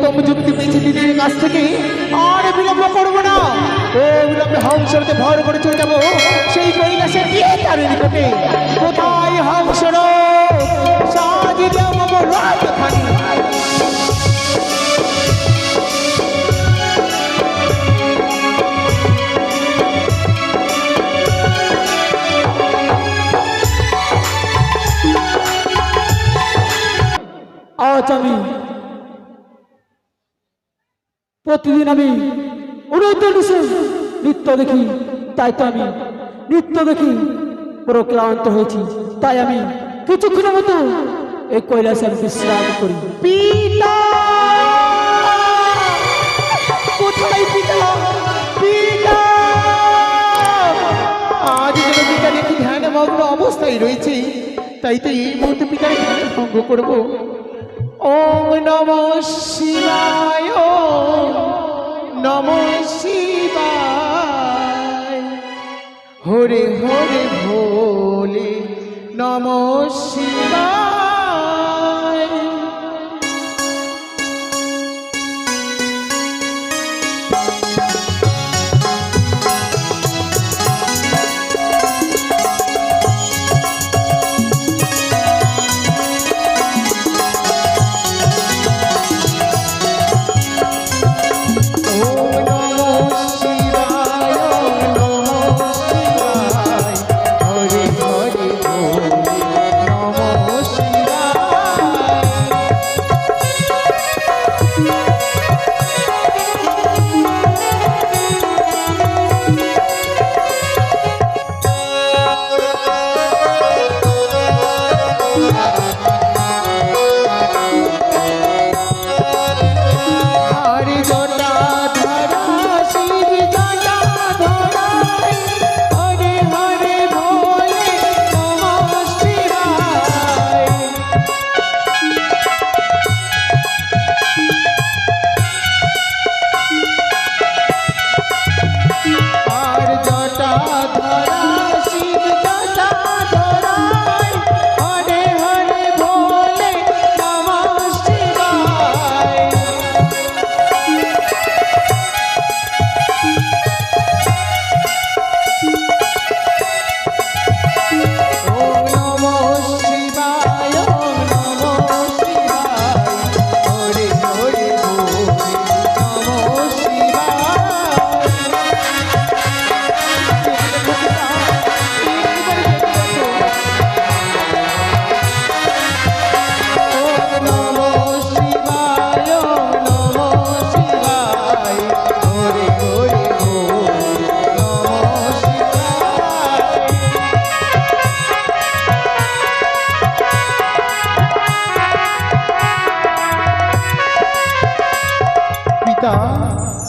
উত্তম যুক্তি পেয়েছি দিদির কাছ থেকে, আর বিলম্ব করবো না। ও বিলম্বে হংসরতে ভর করে চলে যাবো সেই কৈলাসে গিয়ে তার নিকটে। কোথায় হংসর সাজি দেব রাজধানী। আজ আমি প্রতিদিন নৃত্য দেখি, তাই তো আমি নৃত্য দেখি পুরো ক্লান্ত হয়েছি, তাই আমি কিছুক্ষণের মতো এই কৈলাসে আমি বিশ্রাম করি। পিতা কোথায়? পিতা পিতা আজ যেন পিতা দেখি ধ্যানমগ্ন অবস্থায় রয়েছে, তাই তো এই মুহূর্তে পিতার ধ্যান ভঙ্গ করবো। ওম নমঃ শিবায়, ওম নমঃ শিবায়, হরে হরে ভোলে নমঃ শিবায়।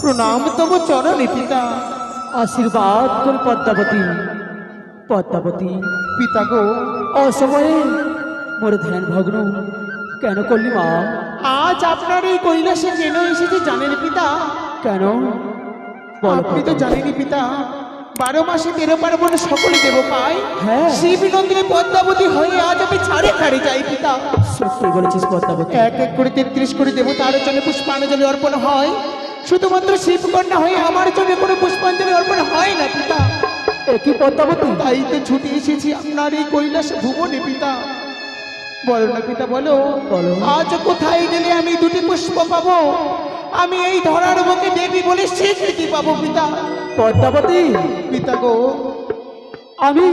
প্রণাম তব চরণে পিতা। আশীর্বাদ করি পদ্মাবতী। পদ্মাবতী পিতা গো, অসময়ে মোর ধ্যান ভগ্ন কেন করলি মা? আজ আপনার এই কৈলাসে কেন এসেছে জানেন পিতা? কেন? আপনি তো জানেনই পিতা, 12 মাসে 13 পার্বণ সকলে দেব পায়। হ্যাঁ, শিব নন্দিনী পদ্মাবতী হয়ে আজ আমি ছাড়ে ছাড়ে যাই পিতা। সত্যি বলেছিস পদ্মাবতী। এক এক করে 33 করে দেবতার জন্য পুষ্পাঞ্জলি অর্পণ হয়, শুধুমাত্র শিবকন্যা হয়ে আমার জন্য কোনো পুষ্পাঞ্জলি অর্পণ হয় না পিতা। একই পদ্মাবতী, তাই তো ছুটে এসেছি আপনার এই কৈলাসে ভুবনে পিতা। বলো না পিতা, বলো বলো। আজ কোথায় গেলে আমি 2টি পুষ্প পাবো? আমি এই ধরার বুকে দেবী বলে স্বীকৃতি পাবো পিতা। পদ্মাবতী পিতা গো, আমি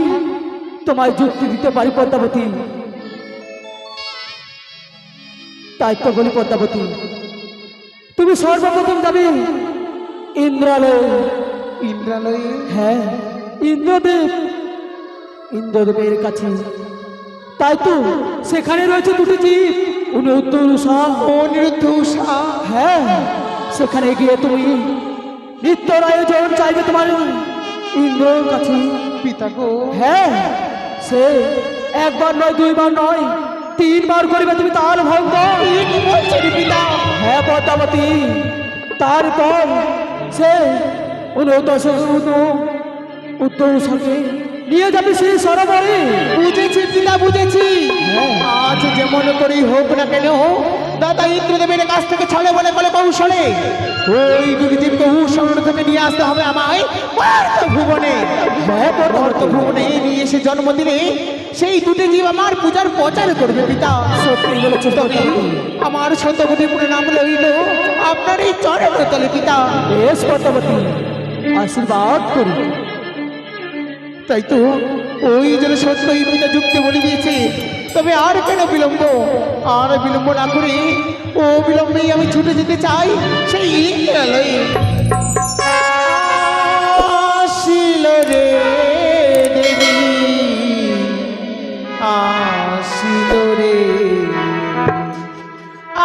তোমায় যুক্তি দিতে পারি পদ্মাবতী, তাই তো বলি পদ্মাবতী, তুমি সর্বপ্রথম যাবে ইন্দ্রালয়ে। ইন্দ্রালয়ে? হ্যাঁ, ইন্দ্রদেবের কাছে। তাই তো সেখানে রয়েছে 2টি জীব, অনিরুদ্ধ উষা। অনিরুদ্ধ উষা? হ্যাঁ, সেখানে গিয়ে তুমি নিত্যর আয়োজন চাইবে তোমার ইন্দ্রের কাছে। পিতা গো, হ্যাঁ, সে 1 বার নয় 2 বার নয় 3 বার করিবে তুমি তার ভঙ্গ। কি বলছেন পিতা? হ্যাঁ পদ্মাবতী, তারপর সে উত্তরকে নিয়ে যাবে সেই সরোবরে। বুঝেছি পিতা, বুঝেছি। আজ যেমন করেই হোক না কেন, দাদা ইন্দ্রদেবের কাছ থেকে ছলে বলে বলে কৌশলে ওই দুটি জীবকে উৎসরণ থেকে নিয়ে আসতে হবে আমায় মর্ত ভুবনে। মর্ত ভুবনে নিয়ে এসে জন্ম দিলে সেই দুটি জীব আমার পূজার প্রচার করবে পিতা। সত্যি বলেছো তবে আমার সত্যবতীপুরে নাম লইল আপনার এই চরণ তলে পিতা। বেশ পদ্মাবতী, আশীর্বাদ করি। তাই তো ওই জন্য সত্যই পিতা যুক্তি বলে দিয়েছে। তবে আর কেন বিলম্ব, আর বিলম্ব না করে ও বিলম্বেই আমি ছুটে যেতে চাই সেই ইন্দ্রালয়ে। আসিল রে দেবী, আসিল রে,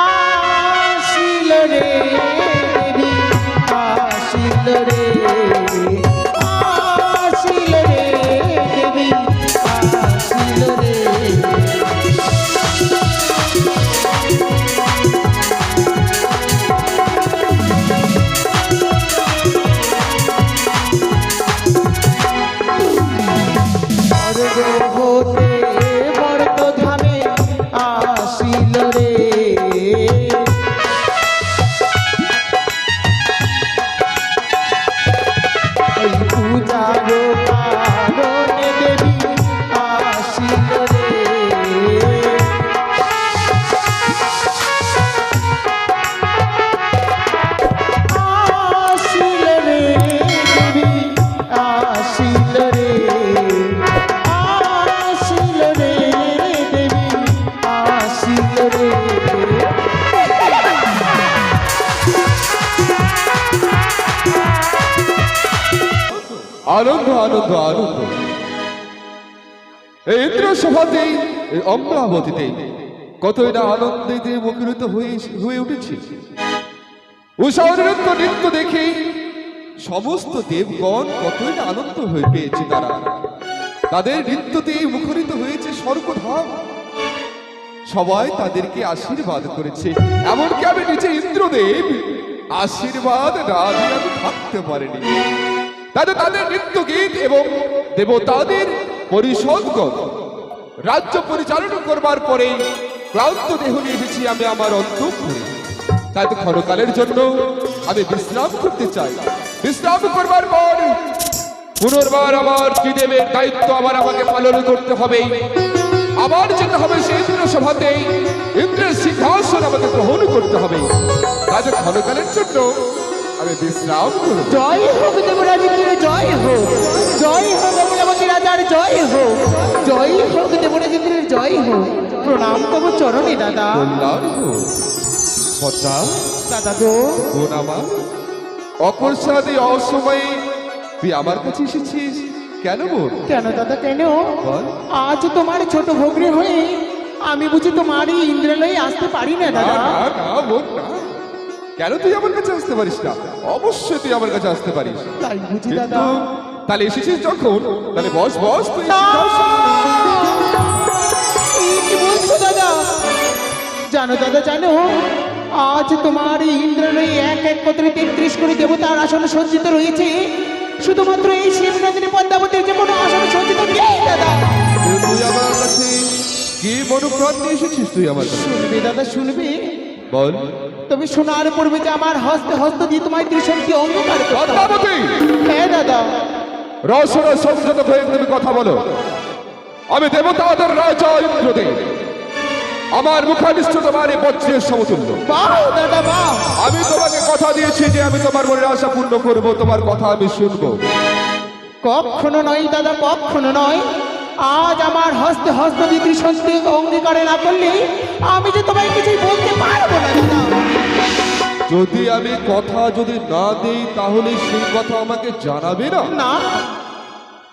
আসিল রে দেবী, আসিল রে, আসিল রে দেবী, আসিল রে। হতে বর্তধামে আসিল রে, ওই পূজার কারণে দেবী আসিল রে। আসিল রে দেবী, আসিল রে, আসিল রে দেবী, আসিল রে। আনন্দ আনন্দ আনন্দ। এই ইন্দ্র সভাতে, এই অমরাবতীতে কতই না আনন্দিতে মুখরিত হয়ে উঠেছে। উষার নৃত্য নৃত্য দেখে সমস্ত দেবগণ কতই না আনন্দ হয়ে পেয়েছে। তাদের নৃত্যতে মুখরিত হয়েছে স্বর্গধাম। সবাই তাদেরকে আশীর্বাদ করেছে। এমনকি আমি নিজে ইন্দ্রদেব আশীর্বাদ না দিয়ে আমি থাকতে পারিনি। তাদের নৃত্য গীত এবং দেবতাদের পরিষদগণ রাজ্য পরিচালনা করবার পরে ক্লান্ত দেহ নিয়ে এসেছি আমি আমার অন্তঃপুরে। তাই তো ক্ষণকালের জন্য আমি বিশ্রাম করতে চাই। বিশ্রাম করবার পর পুনর্বার আমার ত্রিদেবের দায়িত্ব আমাকে পালন করতে হবে। আবার যেতে হবে সেই ইন্দ্র সভাতে, ইন্দ্রের সিংহাসন আমাকে গ্রহণ করতে হবে। তাই তো ক্ষণকালের জন্য আমি বিশ্রাম করব। জয় হোক দেবরাজেন্দ্রের জয় হোক, জয় হোক অমরাবতী রাজার জয় হোক, জয় হোক দেবরাজেন্দ্রের জয় হোক। প্রণাম তব চরণে দাদা। কল্যাণ হোক। পদ্মা, দাদা গো, বোন আমার, অকস্মাৎ এই অসময়ে তুই আমার কাছে এসেছিস কেন বোন? কেন দাদা কেন? বল। আজ তোমার ছোট ভগ্নী হয়ে আমি বুঝি তোমার এই ইন্দ্রালয়ে আসতে পারি না না দাদা। না না বোন না। কেন তুই আমার কাছে আসতে পারিস না? অবশ্যই তুই আমার কাছে আসতে পারিস। তাই বুঝি কিন্তু দাদা। তাহলে এসেছিস যখন, তাহলে বস বস তুই না! সিংহাসনে। কি বলছো দাদা? জানো দাদা জানো, আজ তোমার এই ইন্দ্রালয়ে এক এক করে 33 কোটি দেবতার আসন সজ্জিত রয়েছে। শুধুমাত্র এই শিবনন্দিনী পদ্মাবতীর যে কোনো আসন সজ্জিত নেই দাদা। তুই আমার কাছে কি মনোপ্রাণ নিয়ে এসেছিস তুই আমার কাছে? শুনবে দাদা শুনবে, বল। তবে শোনার পূর্বে যে আমার হস্তে হস্ত দিয়ে তোমায় ত্রিশঙ্কি অঙ্গীকার করতে হবে। পদ্মাবতী, হ্যাঁ দাদা। রসনা সংযত হয়ে তুমি কথা বলো। আমি দেবতাদের রাজা ইন্দ্রদেব, আমার মুখানিষ্ঠ তোমার এই বজ্রের সমতুল্য। বাহ দাদা বাহ। আমি তোমাকে কথা দিয়েছি যে আমি তোমার মনের আশা পূর্ণ করব, তোমার কথা আমি শুনবো। কখনো নয় দাদা, কখনো নয়। আজ আমার হস্তে হস্ত দিয়ে ত্রিশঙ্কি অঙ্গীকারে না করলে আমি যে তোমায় কিছুই বলতে পারবো না দাদা। যদি আমি কথা যদি না দেই তাহলে সেই কথা আমাকে জানাবে না? না।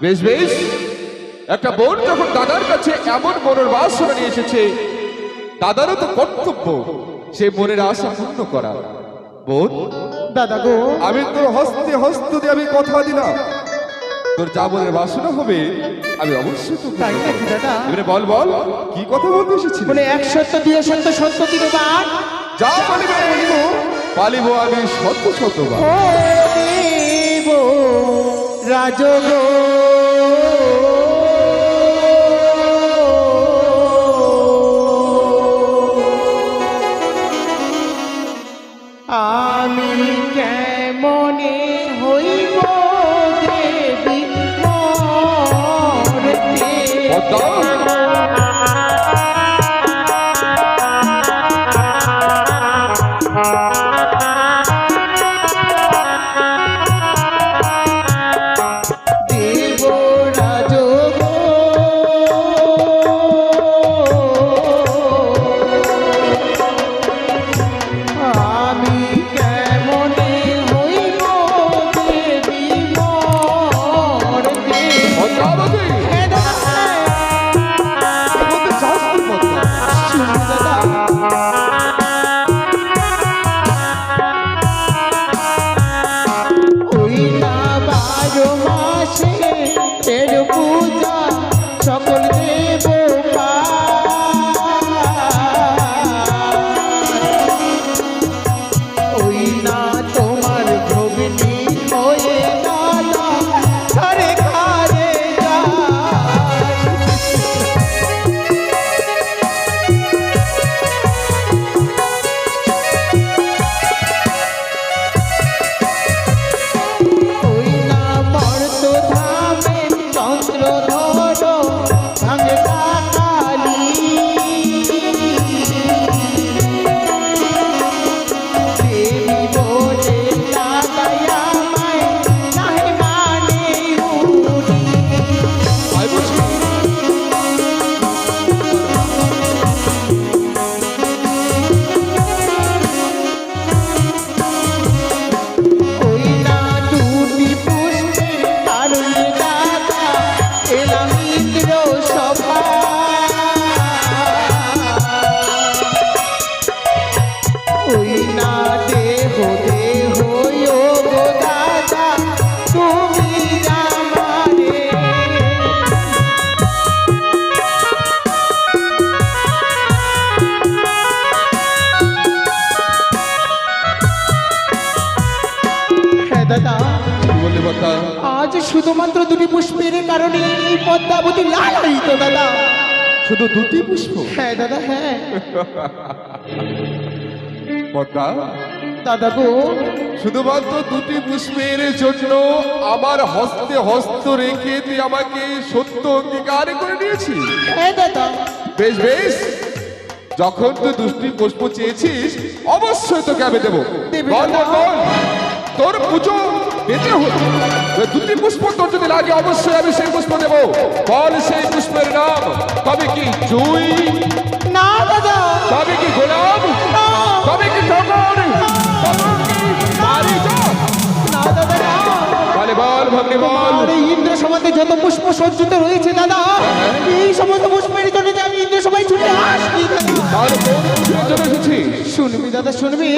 বেশ বেশ, একটা বোন যখন দাদার কাছে এমন মনের বাসনা নিয়ে এসেছে, দাদারও তো কর্তব্য সে মনের আশা পূর্ণ করা। বোন, দাদা গো, আমি তোর হস্তে হস্ত দিয়ে আমি কথা দিলাম, তোর যা মনের বাসনা হবে আমি অবশ্যই তো তাই নাকি দাদা? এবারে বল বল কি কথা বলতে এসেছিস? বলে এক সত্য দুই সত্য সত্য তিনবার যা পালিবে পালিব আমি শত শতবার। ও দেব রাজগো, আমি কেমনে হইব দেবী মরতে দেবরাজ গো, আমি কেমনে হইব দেবী মরতে। পদ্মাবতী, হে দাদা, এর মধ্যে সাহস কি পদ্মা? শুনুন দাদা, ওই না 12 মাসে এর পূজা সকল দেব ওই না তোমার ভগ্নী হয়ে দাদা ঘরে ঘরে যায়। ওই না মর্ত ধামে চন্দ্র ধরো ভাঙে কাকালি। দেবী বলে দাদাই আমায় নাহি মানে উনি। আয় বুঝি। ওই না দুটি পুষ্পের কারণে দাদা এলাম ইন্দ্র সভা। ওই না দেহ দেহ গো দাদা তুমি আমারে। হ্যাঁ দাদা, কি বললি পদ্মা? আজ শুধুমাত্র দুটি পুষ্পের কারণে এই পদ্মাবতী লাল হইত দাদা। শুধু দুটি পুষ্প? হ্যাঁ দাদা, হ্যাঁ পদ্মা, দাদা গো, শুধুমাত্র দুটি পুষ্পের জন্য আমার হস্তে হস্ত রেখে তুই আমাকে সত্য অঙ্গীকার করে নিয়েছিস। হ্যাঁ দাদা, বেশ বেশ, যখন তুই দুটি পুষ্প চেয়েছিস অবশ্যই তোকে আমি দেবো। দেবে বল দাদা। বল বল, তোর পুজো পেতে হলো, ওই দুটি পুষ্প তোর যদি লাগে অবশ্যই আমি সেই পুষ্প দেবো। বল সেই পুষ্পের নাম। তবে কি জুই, না দাদা, তবে কি গোলাপ, না, তবে কি টগর, তবে কি পারিজাত? না দাদা, না। বলে বল ভাগ্নে বল। আর এই ইন্দ্র সভাতে যত পুষ্প সজ্জিত রয়েছে দাদা, এই সমস্ত পুষ্পের জন্য যে আমি ইন্দ্র সভায় ছুটে আসছি দাদা। তাহলে কোন পুষ্পের জন্য এসেছিস? শুনবি দাদা, শুনবি,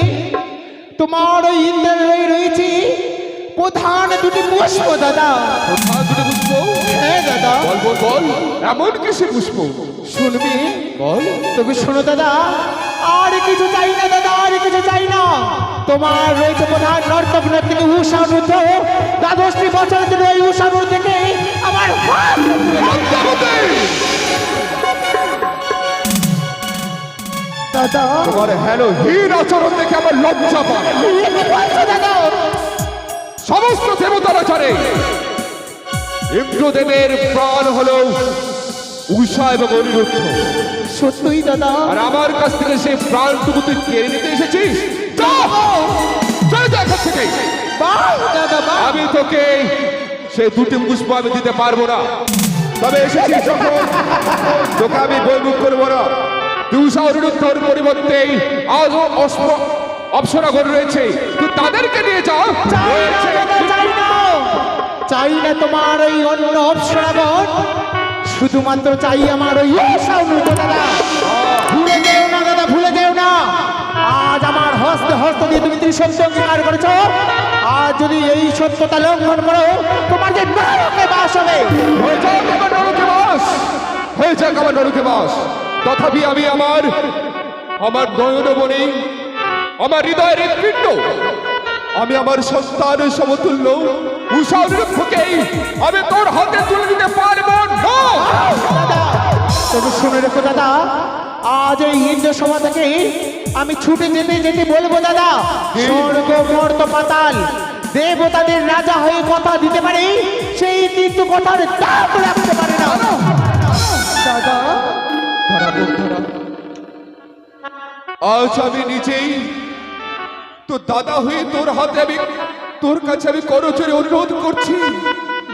তোমার ওই ইন্দ্রের রয়েছে প্রধান দুটি পুষ্প দাদা। কোথায় দুটি পুষ্প? হ্যাঁ দাদা, বল বল বল, এমন কিসে পুষ্প? শুনবি, বল। তবে শোনো দাদা, আর কিছু চাই না দাদা, আর কিছু চাই না। তোমার রয়েছে প্রধান নর্তক নর্তকী উষা রুদ্ধ, দ্বাদশটি বছর ধরে ওই উষা রুদ্ধ থেকে আমার হাত। পদ্মাবতী, দাদা, তোমার হেন হীন আচরণ দেখে আমার লজ্জা পায়। কি বলছো দাদা? সমস্ত দেবতারা জানে ইন্দ্রদেবের প্রাণ হলো উষা এবং অনিরুদ্ধ, সত্যই দাদা, আর আমার কাছ থেকে সেই প্রাণটুকু তুই কেড়ে নিতে এসেছিস। যা, চলে যা এখান থেকে। বাহ দাদা, বাহ। আমি তোকে সেই দুটি পুষ্প আমি দিতে পারবো না, তবে এসেছিস যখন তোকে আমি বৈমুখ করবো না। তুই উষা অনিরুদ্ধর পরিবর্তে আজও অপ্সরাগণ রয়েছে, তুই তাদেরকে নিয়ে যা। চাই না দাদা, চাই না, চাই না তোমার ওই অন্য অপসরাগণ, শুধুমাত্র চাই আমার ওই উষা রুদ্ধ দাদা। ভুলে যেও না দাদা, ভুলে যেও না। আজ আমার হস্তে হস্ত দিয়ে তুমি ত্রিসত্য অঙ্গীকার করেছো, আজ যদি এই সত্যতা লঙ্ঘন করো তোমার যে নরকে বাস হবে। হয়ে যাক আমার নরকে বাস, হয়ে যাক আমার নরকে বাস। তথাপি আমি আমার নয়নমণি, আমার হৃদয়ের হৃৎপিণ্ড, আমি আমার সন্তানের সমতুল্য উষা অনিরুদ্ধকেই আমি তোর হাতে তুলে দিতে পারবো না। দাদা, তবে শুনে রেখো দাদা, আজ এই ইন্দ্র সভা থেকে আমি ছুটে যেতে যেতে বলবো দাদা, স্বর্গ মর্ত পাতাল দেবতাদের রাজা হয়ে কথা দিতে পারে, সেই কিন্তু কথার দাম রাখতে পারে না। দাদা ধরা বন্ধুরা, আজ আমি নিজেই তোর দাদা হয়ে তোর হাতে আমি তোর কাছে আমি করজোরে অনুরোধ করছি,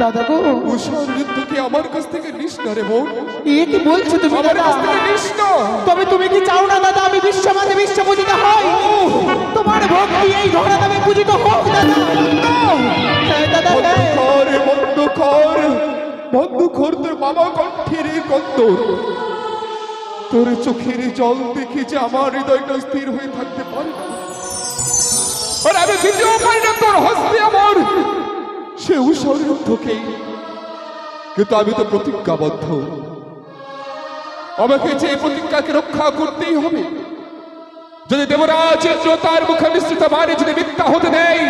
দাদা গো, উষা নৃত্যকে আমার কাছ থেকে নিস না রে বোন, এ কি বলছো তুমি আমার দাদা? কাছ থেকে নিস না। তবে তুমি কি চাও না দাদা আমি বিশ্বমাতে বিশ্ব পূজিত হই? তোমার ভক্তি এই ধরা দামে পূজিত হোক দাদা। হ্যাঁ দাদা, হ্যাঁ। বন্ধ কর তোর বাবা কণ্ঠের কন্দর, তোর চোখের জল দেখে যে আমার হৃদয়টা স্থির হয়ে থাকতে পারে না, আর আমি দ্বিতীয় পাই না তোর হস্তে আমার সে উষারুদ্ধকে, কিন্তু আমি তো প্রতিজ্ঞাবদ্ধ, আমাকে যে এই প্রতিজ্ঞাকে রক্ষা করতেই হবে। যদি দেবরাজ ইন্দ্র তার মুখে নিশ্চিত মানে যদি মিথ্যা হতে দেয়,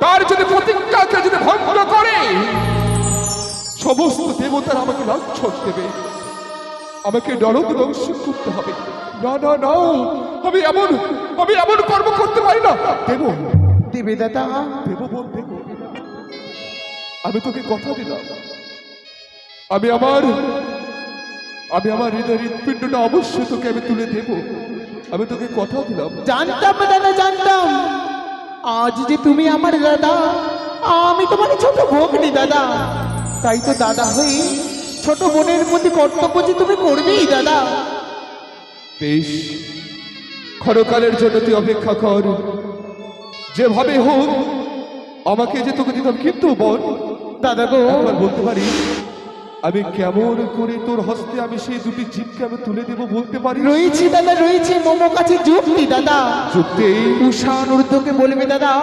তার যদি প্রতিজ্ঞাকে যদি ভঙ্গ করে, সমস্ত দেবতারা আমাকে লাঞ্ছন দেবে, আমাকে নরক দংশন করতে হবে। না না না, আমি এমন কর্ম করতে পারি না। দেবে দাদা, দেব বোন দেব, আমি তোকে কথা দিলাম, আমি আমার হৃদয়ের হৃৎপিণ্ডটা অবশ্যই তোকে আমি তুলে দেব, আমি তোকে কথা দিলাম। জানতাম দাদা, জানতাম আজ যে তুমি আমার দাদা, আমি তোমার ছোট ভগ্নী দাদা, তাই তো দাদা হই ছোট বোনের প্রতি কর্তব্য যে তুমি করবেই দাদা। বেশ, ক্ষণকালের জন্য তুই অপেক্ষা কর, যেভাবে হোক আমাকে যে তোকে দিতাম, কিন্তু বল দাদা গো, একবার বলতে পারি আমি কেমন করে তোর হস্তে আমি সেই দুটি জীবকে আমি তুলে দেব, বলতে পারি? রয়েছে দাদা, রয়েছে মোমো কাছে যুক্তি দাদা। যুক্তি? উষান ঊর্ধ্বকে বলবে দাদা,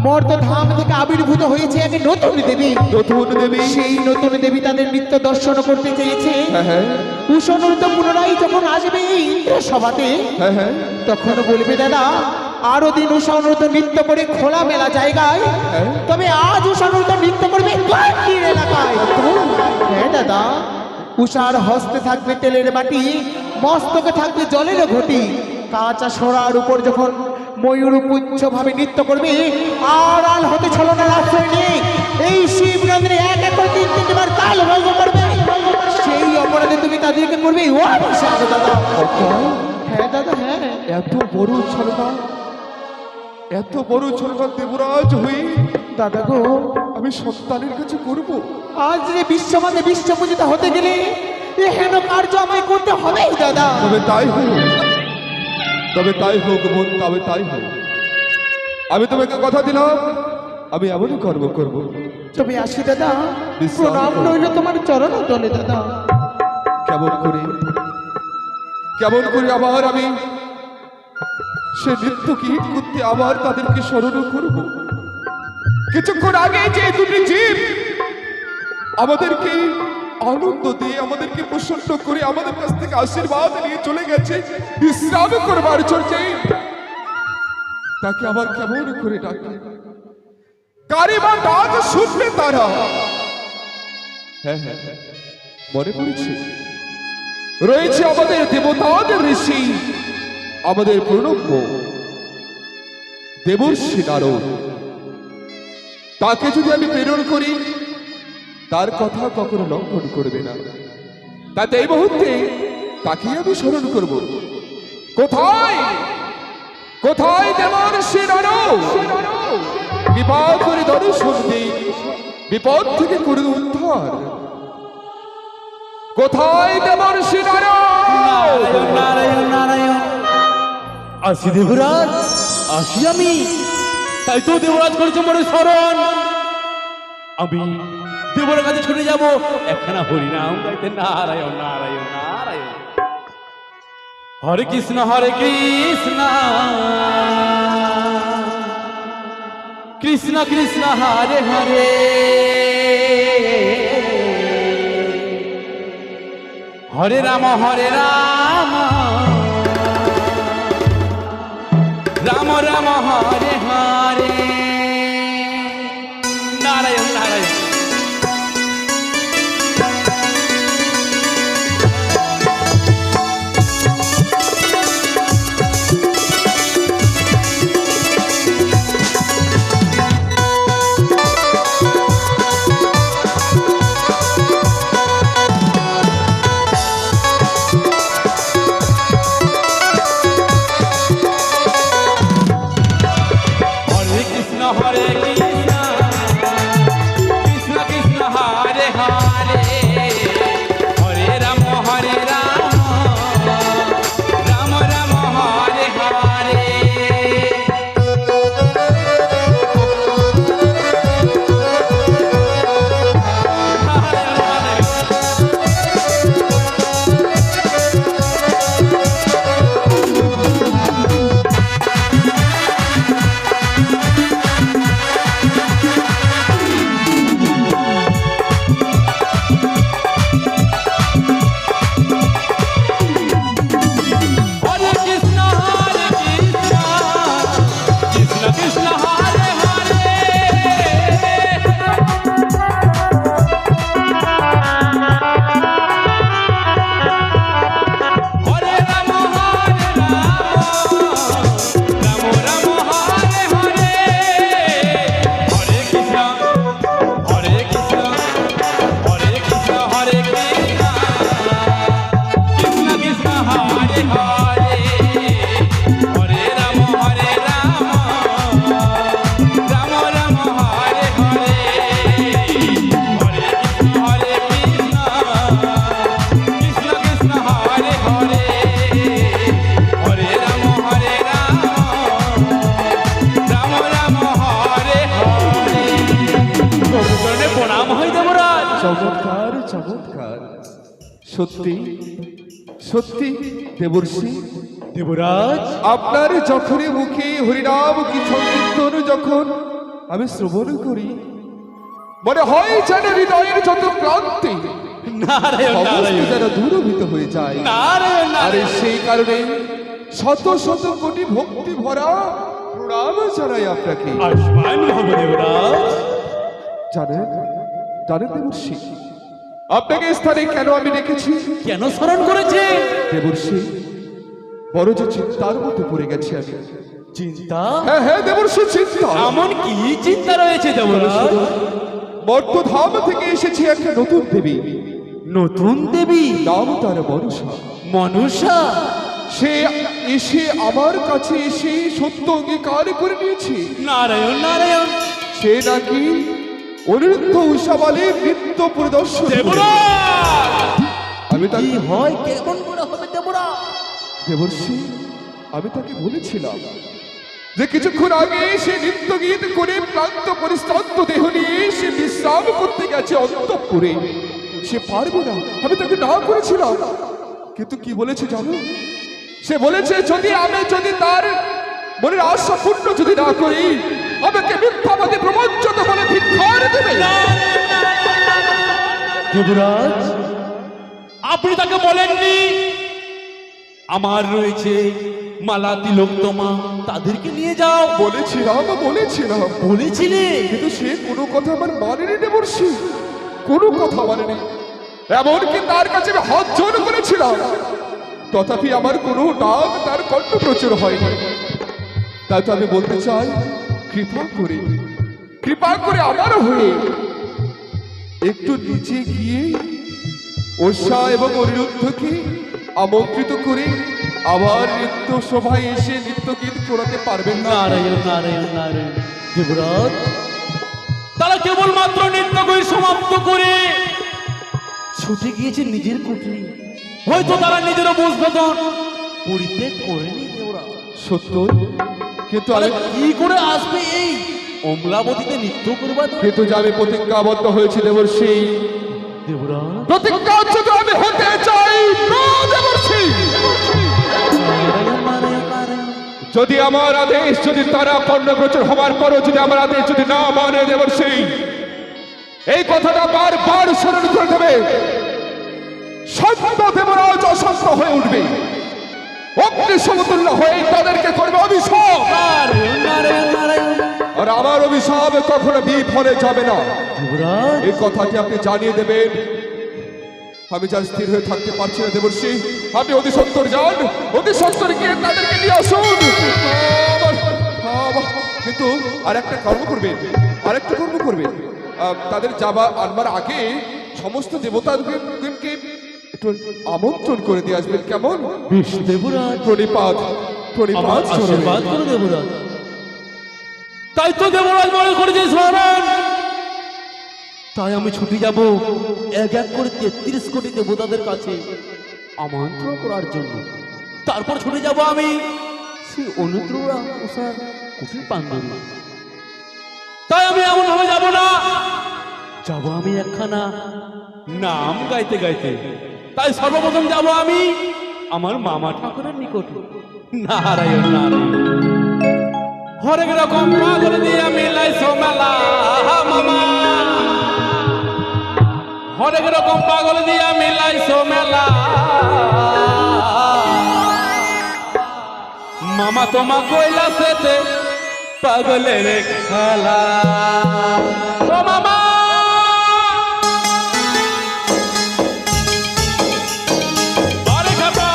মর্ত ধাম থেকে আবির্ভূত হয়েছে এক নতুন দেবী। নতুন দেবী? সেই নতুন দেবী তাদের নিত্য দর্শন করতে চেয়েছে। হ্যাঁ হ্যাঁ উষান ঊর্ধ্ব পুনরায় যখন আসবে এই ইন্দ্র সভাতে, হ্যাঁ হ্যাঁ তখন বলবে দাদা আরো দিন উষান ঊর্ধ্ব নৃত্য করে খোলা মেলা জায়গায়, তবে আজ উষান ঊর্ধ্ব নৃত্য করবে গণ্ডির এলাকায়। হ্যাঁ দাদা, উষার হস্তে থাকবে তেলের বাটি, মস্তকে থাকবে জলের ঘটি, কাঁচা সোরার উপর যখন ময়ূর পুঞ্জ ভাবে নৃত্য করবে, আর আল হতে ছলনার আশ্রয় নেই, এই শিবনন্দিনী এক এক করে তিনবার তাল ভঙ্গ করবে, সেই অপরাধে তুমি তাদেরকে করবে অভিশাপ দাদা। হ্যাঁ দাদা, হ্যাঁ। এত বড় ছলনা, এত বড় ছলনা দেবরাজ হয়ে দাদা গো, আমি সন্তানের কাছে করব? আজ যে বিশ্বমাতে বিশ্ব পূজিত হতে গেলে এ হেন কার্য আমায় করতে হবে দাদা। তবে তাই হোক, তবে তাই হোক বোন, তবে তাই হোক, আমি তোমাকে কথা দিলাম, আমি এমনই কর্ম করব। তবে আসি দাদা, বিশ্রাম প্রণাম করো। রইল তোমার চরণ তলে দাদা। কেমন করে আবার আমি সে নৃত্য কি করতে আবার তাদেরকে স্মরণ করব? কিছুক্ষণ আগে যে দুটি জীব আমাদেরকে আনন্দ দিয়ে, আমাদেরকে প্রসন্ন করে, আমাদের কাছ থেকে আশীর্বাদ নিয়ে চলে গেছে বিশ্রাম করবার জন্য, তাকে আবার কেমন করে ডাকে, কারি বা ডাক শুনবে তারা? হ্যাঁ হ্যাঁ হ্যাঁ, মনে পড়েছে, রয়েছে আমাদের দেবতাদের ঋষি, আমাদের প্রণব্য দেবর্ষি নারদ, তাকে যদি আমি প্রেরণ করি, তার কথা কখনো লঙ্ঘন করবে না, তাতে এই মুহূর্তে তাকে আমি স্মরণ করব। কোথায় কোথায় দেবর্ষি নারদ? বিপদ করে দর্শন দিন, বিপদ থেকে করুন উদ্ধার। কোথায় দেবর্ষি নারদ? নারায়ণ নারায়ণ, আসি দেবরাজ, আসি আমি, তাই তো দেবরাজ করেছে মনে স্মরণ। আমি দেবরের কাছে ছুটে যাব, একখানা হরিনাম গাইতে। নারায়ণ নারায়ণ নারায়ণ, হরে কৃষ্ণ কৃষ্ণ কৃষ্ণ হরে হরে, হরে রাম রাম রাম হরে হরে। নারায়ণ নারায়ণ, চমৎকার চমৎকার। সত্যি সত্যি দেবর্ষি, দেবরাজ আপনার যখনই মুখে হরিনাম কি সংকীর্তন যখন আমি শ্রবণ করি, মনে হয় যেন হৃদয়ের যত ক্লান্তি নারায়ণ সমস্ত নারায়ণ যেন দূরভূত হয়ে যায়। নারায়ণ আরে নারায়ণ সেই কারণে শত শত কোটি ভক্তি ভরা প্রণাম জানাই আপনাকে। আসমান হব দেবরাজ। জানেন জানেন দেবর্ষি, আপনাকে এই স্থানে কেন আমি রেখেছি? কেন স্মরণ করেছে? দেবর্ষি, বড় যে চিন্তার মধ্যে পড়ে গেছি আমি। চিন্তা? হ্যাঁ হ্যাঁ দেবর্ষি, চিন্তা। এমন কি চিন্তা রয়েছে দেবরাজ? মর্তধাম থেকে এসেছি একটা নতুন দেবী, নতুন দেবী? নাম তার মনসা। মনুষা? সে এসে আমার কাছে এসে সত্য অঙ্গীকার করে নিয়েছে নারায়ণ নারায়ণ। সে নাকি অনিরুদ্ধ উষাবালে নৃত্য পরিদর্শন করবে। দেবরাজ আমি কি তাকে হয়, কেমন করে হবে দেবরাজ? দেবর্ষি, আমি তাকে বলেছিলাম যে কিছুক্ষণ আগে সে নৃত্য গীত করে ক্লান্ত পরিশ্রান্ত দেহ নিয়ে সে বিশ্রাম করতে গেছে অন্তঃপুরে, সে পারবে না। আমি তাকে না করেছিলাম, কিন্তু কি বলেছে জানো? সে বলেছে যদি তার মনের আশা পূর্ণ যদি না করি, আমাকে মিথ্যাবাদী প্রবঞ্চিত বলে ধিক্কার দেবে। দেবরাজ আপনি তাকে বলেননি আমার রয়েছে মালা তিলক তোমা, তাদেরকে নিয়ে যাও? বলেছিলাম বলেছিলে, কিন্তু সে কোনো কথা আমার মানেনি দেবর্ষি, কোনো কথা মানেনি। এমনকি তার কাছে আমি হাত জোর করেছিলাম, তথাপি আমার কোনো ডাক তার কণ্ঠ প্রচুর হয়নি। তাই তো আমি বলতে চাই, কৃপা করে আমার হয়ে একটু নিচে গিয়ে উষা এবং অনিরুদ্ধকে আমন্ত্রিত করে আবার নৃত্য সভায় এসে নৃত্য গীত করাতে পারবেন না? নারায়ণ নারায়ণ নারায়ণ। দেবরাজ তারা কেবলমাত্র নৃত্য গীত সমাপ্ত করে ছুটে গিয়েছে নিজের কুটিরে, হয়তো তারা নিজের অবস্থান পরিত্যাগ করেনি। দেবরাজ সত্য, কিন্তু তাহলে আমি কি করে আসবে এই অমলাবতীতে নৃত্য করবার? কিন্তু যে আমি প্রতিজ্ঞাবদ্ধ হয়েছি দেবর্ষি, দেবরাজ প্রতিজ্ঞা যদি আমি হতে চাই না দেবর্ষি, নারায়ণ নারায়ণ নারায়ণ। যদি আমার আদেশ যদি তারা কর্ণগোচর হওয়ার পরও যদি আমার আদেশ যদি না মানে দেবর্ষি, এই কথাটা বারবার স্মরণ করে দেবে। সত্য দেবরাজ অসত্য হয়ে উঠবে, অগ্নি সমতুল্য হয়ে তাদেরকে করবে অভিশাপ, নারায়ণ নারায়ণ নারায়ণ। আর আমার অভিশাপ কখনো বিফলে যাবে না। দেবরাজ এই কথাটি আপনি জানিয়ে দেবেন। আমি যা স্থির হয়ে থাকতে পারছি না দেবর্ষি, আপনি অতি সত্তর যান, অতি সত্তর গিয়ে তাদেরকে নিয়ে আসুন। কিন্তু আরেকটা কর্ম করবেন, তাদের আনবার আগে সমস্ত দেবতাদেরকে একটু আমন্ত্রণ করে দিয়ে আসবেন, কেমন? বেশ দেবরাজ, প্রণিপাত আমার আশীর্বাদ করো দেবরাজ। তাই তো দেবরাজ মনে করেছে স্মরণ, তাই আমি ছুটে যাব এক এক করে 33 কোটি দেবতাদের কাছে আমন্ত্রণ করার জন্য। তারপর ছুটে যাব আমি সেই অনুদ্ররা উষার কুটির প্রাঙ্গণে। তাই আমি এমন ভাবে যাব না, যাব আমি একখানা নাম গাইতে গাইতে। তাই সর্বপ্রথম যাব আমি আমার মামা ঠাকুরের নিকটে। নারায়ণ নারায়ণ। হরেক রকম পাগল দিয়া মিলাইছো মেলা মামা, হরেক রকম পাগল দিয়া মিলাইছো মেলা মামা, তোমা কইলা সেতে পাগলের খেলা। ও মামা আরে খাপা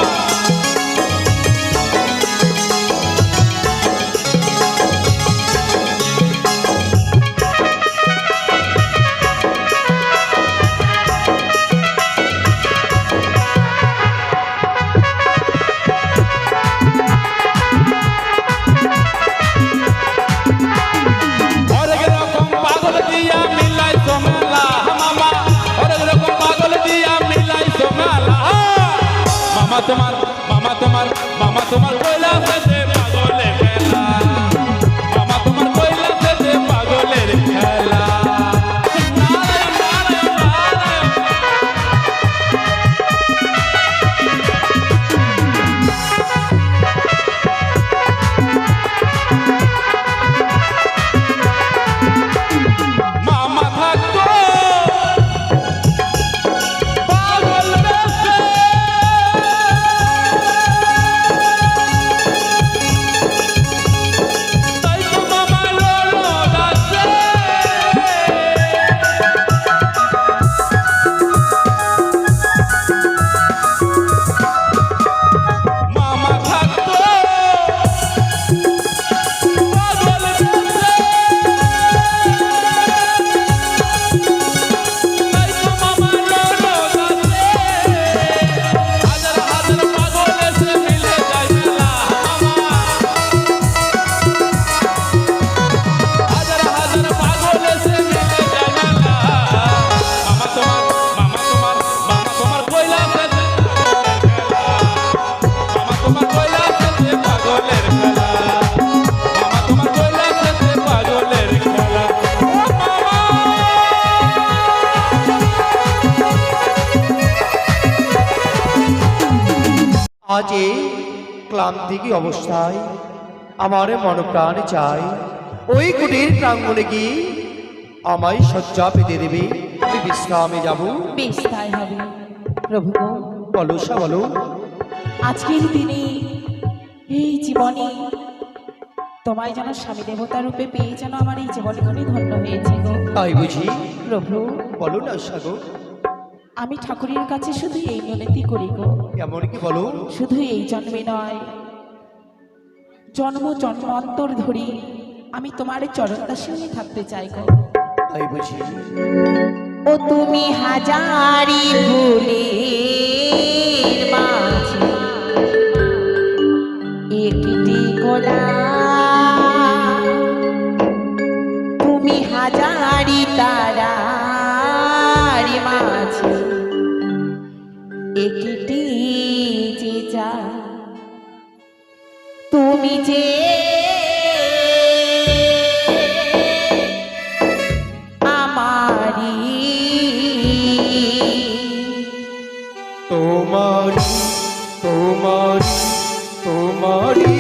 হরেক রকম পাগল দিয়া মিলা আজ এই ক্লান্তিকী অবস্থায় আমার মনপ্রাণ চাই ওই কুটির প্রাঙ্গণে গিয়ে আমায় শয্যা পেতে দেবে, আমি বিশ্রামে যাব। বেশ তাই হবে প্রভু গো। বলো সা বলো। আজকের দিনে এই জীবনে তোমায় যেন স্বামী দেবতা রূপে পেয়ে যেন আমার এই জীবনখানি ধন্য হয়েছে গো। তাই বুঝি? প্রভু বলো না সাগর। আমি ঠাকুরের কাছে শুধু এই মিনতি করি গো, এমন কি বলো? শুধু এই জন্মে নয়, জন্ম জন্মান্তর ধরি আমি তোমার চরণ দাসিনী থাকতে চাই গো। তাই বুঝি? ও তুমি হাজারি ফুলের মাঝে একটি গোলাপ, তুমি হাজারি তারার মাঝে একটি যে চাঁদ, তুমি যে আমারি তোমারি তোমারি তোমারি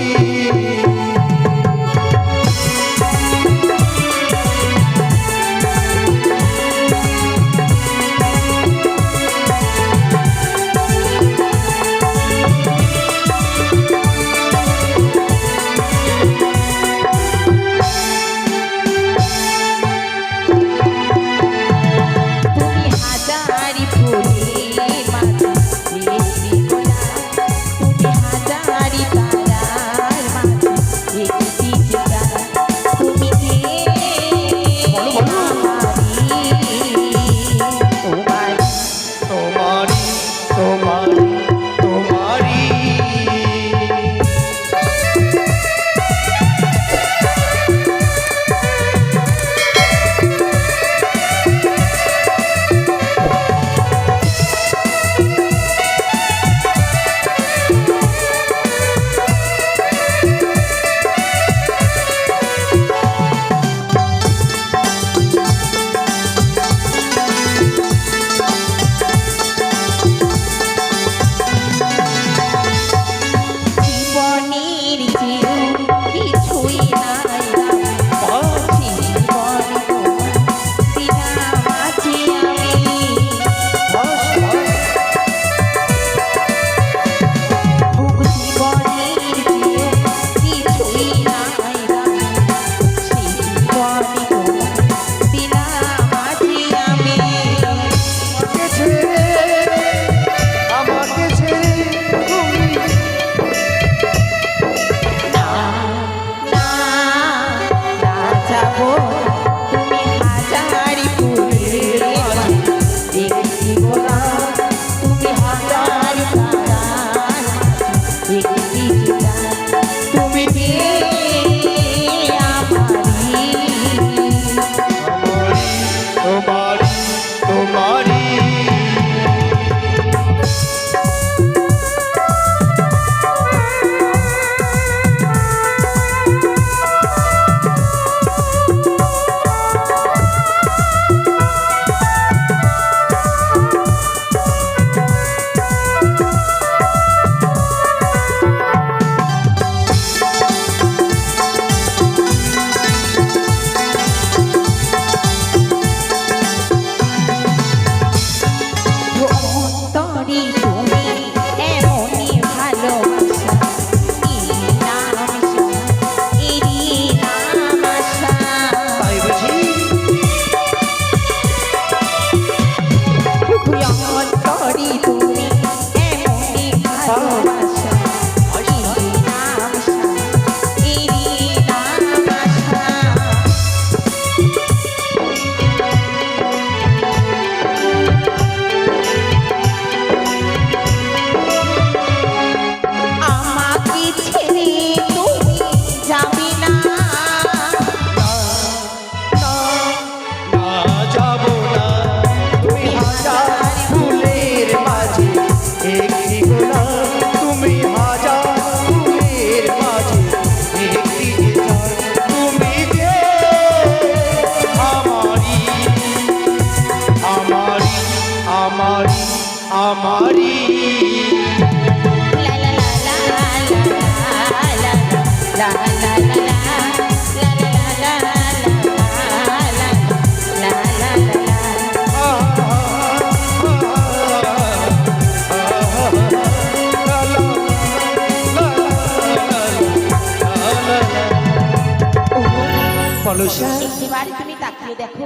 বলো স্যার। একেবারে তুমি তাকিয়ে দেখো,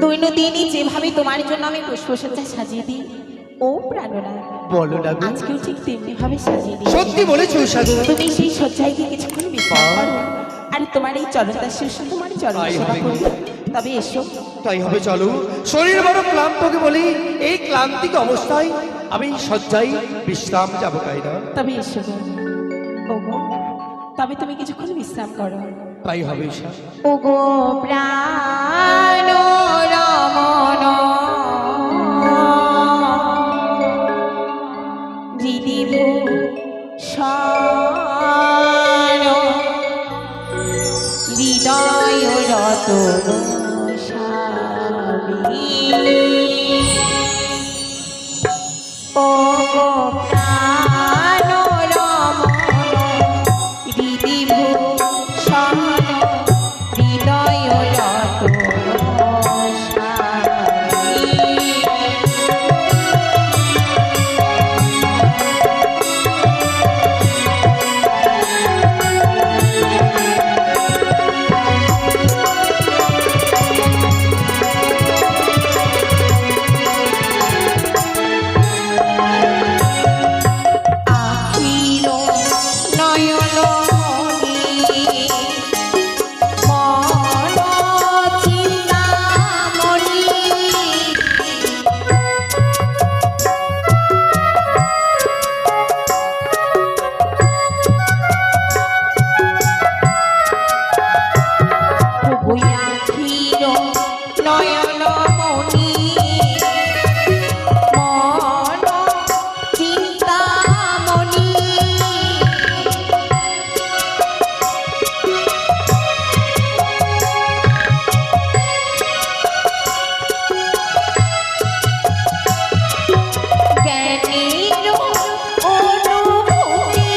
দৈনন্দিনই যেভাবে তোমার জন্য আমি পুষ্পসজ্জা সাজিয়ে দিই, ও প্রাণনা, বলো না গো। আজকেও ঠিক তেমনি ভাবে সাজিয়ে দিই। সত্যি বলেছো সাধু। তুমি সেই সজ্জায় গিয়ে কিছুক্ষণ বিশ্রাম করো, আর তোমার এই চরণদাস শিষ্য তোমার চরণ তাই সেবা হবে। করবে। তবে এসো, তাই হবে, চলো। শরীর বড় ক্লান্তকে বলি, এই ক্লান্তিক অবস্থায় আমি শয্যায় বিশ্রাম যাবো, তাই না? তবে এসো গো। ওগো, তবে তুমি কিছুক্ষণ বিশ্রাম করো। তাই হবে স্যার। ওগো প্রাণ রমণ হৃদিভূষণ হৃদয় রতন স্বামী, ওগো প্রাণ রমণ হৃদিভূষণ হৃদয় রতন স্বামী। আখির নয়ন মণি মন চিন্তামণি, ওগো আখির নয়ন মণি মন চিন্তামণি, জ্ঞানের অনুভূতি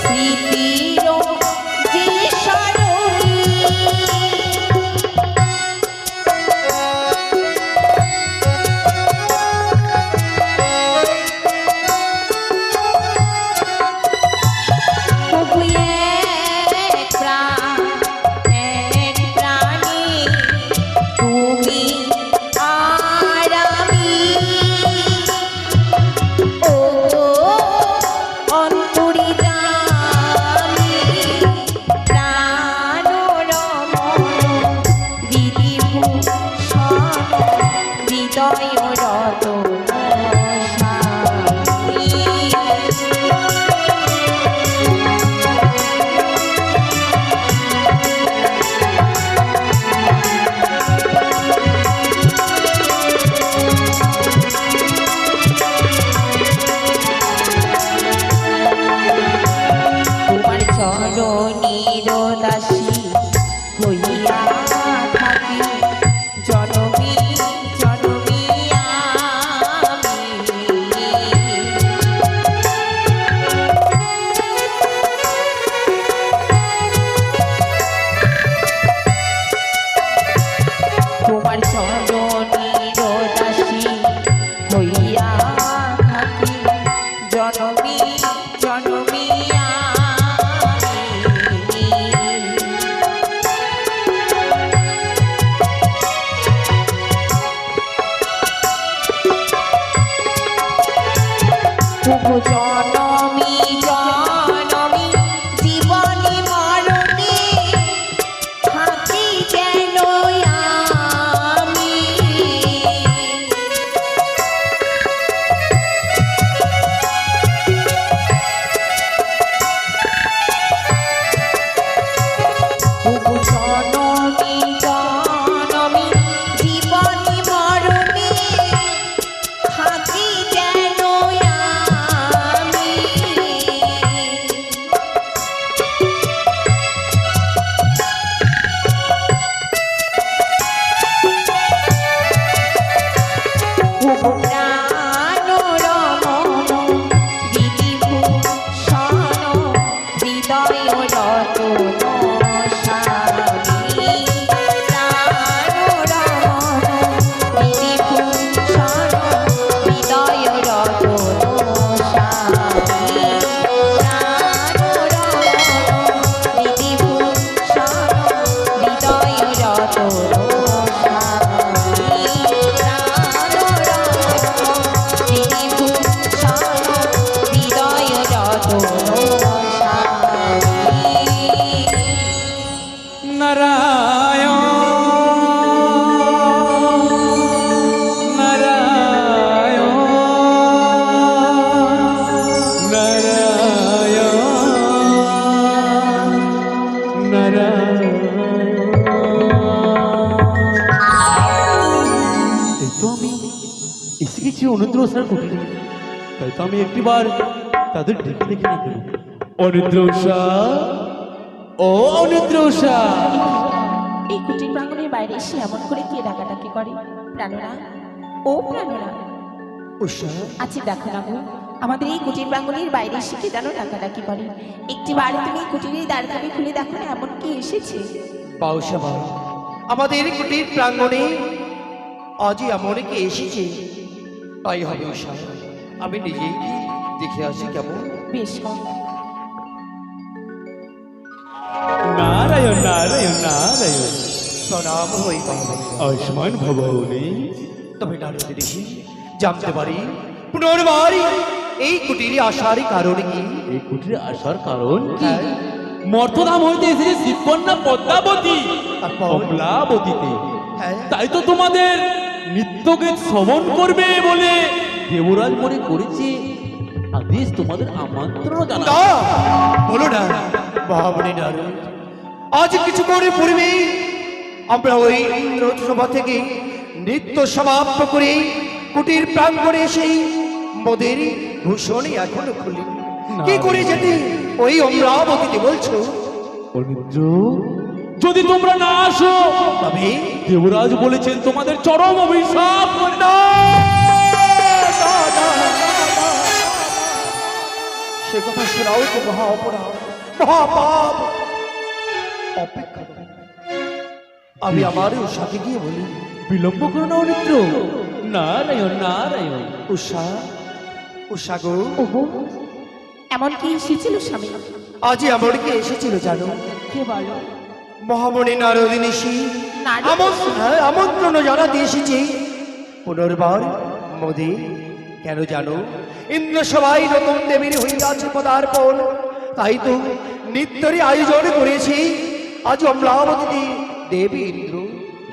স্মৃতির যে সরণি, ওগো এক প্রাণ এক প্রাণী তুমি আর আমি, ওগো অন্তর্যামী প্রাণ রমণ হৃদিভূষণ হৃদয় রতন স্বামী। তোমার চরণের দাসী হইয়া থাকি জনমী জনমী আমি। তোমার চরণের দাসী হইয়া থাকি জনমী জনমী আমি। ওগো জনমী জনমী জীবনে মরণে থাকি যেন আমি। ওগো জনমী জনমী জীবনে মরণে থাকি যেন আমি। ওগো প্রাণ রমণ হৃদিভূষণ হৃদয় রতন স্বামী, প্রাণ রমণ হৃদিভূষণ হৃদয় রতন স্বামী, প্রাণ রমণ হৃদিভূষণ এই তো আমি এসে গেছি অনিদ্র উষার কুটিরে, তাই তো আমি একটিবার তাদের ডেকে দেখি না কেন। অনিদ্র উষা, ও অনিদ্র উষা। এই কুটির প্রাঙ্গণের বাইরে এসে এমন করে কে ডাকাডাকি করে? প্রাণরা, ও প্রাণরা, উষা, আচ্ছা দেখো না গো, আমাদের এই কুটির প্রাঙ্গণের বাইরে এসে কে যেন ডাকাডাকি করে। একটি বার তুমি এই কুটিরের দ্বারকাবি খুলে দেখো না এমন কি এসেছে। বাউসা বা আমাদের কুটির প্রাঙ্গণে আজই এমন কে এসেছে। তাই হবে উষা, আমি নিজেই কি দেখে আসি কেমন। বেশ কম। নারায়ণ নারায়ণ নারায়ণ, প্রণাম হই বাবা। আয়ুষ্মান ভবনে। তবে নারদে দেখি জানতে পারি পুনর্বার এই কুটিরে আসার কারণ কি? এই কুটিরে আসার কারণ কি? হ্যাঁ। মর্তধাম হইতে এসেছে শিবকন্যা পদ্মাবতী আর পর? কমলাবতীতে। হ্যাঁ। তাই তো তোমাদের নিত্যগীত শ্রবণ করবে বলে দেবরাজ মনে করেছে আদেশ তোমাদের আমন্ত্রণ জানা। না, বলো না মহামণি নারদ, আজ কিছু করে পূর্বে আমরা ওই ইন্দ্রসভা থেকে নৃত্য সমাপ্ত করে কুটির প্রাঙ্গণে সেই মোদের ভূষণই এখনো খুলি। কি করে যেতে ওই অমরাবতীতে বলছো? অনিদ্র, যদি তোমরা না আসো তবে দেবরাজ বলেছেন তোমাদের চরম অভিশাপ। না, না, না, না। সে কথা শোনাও তো মহা অপরাধ, মহাপাপ। অপেক্ষা করো, আমি আমার উষাকে গিয়ে বলি। বিলম্ব করো না অনিদ্র। নারায়ণ নারায়ণ। উষা, উষা গো, ওহো, এমন কি এসেছিল স্বামী? আজ এমন কে এসেছিল জানো? কে বলো? মহামণি নারদিনীষী নারদ? আমন্ত্রণ জানাতে এসেছি পুনর্বার মোদে। কেন জানো? ইন্দ্র সবাই নতুন দেবীর হইয়াছে পদার্পণ, তাই তো নিত্যরই আয়োজন করেছি আজ অমলাবতী দেবী ইন্দ্র।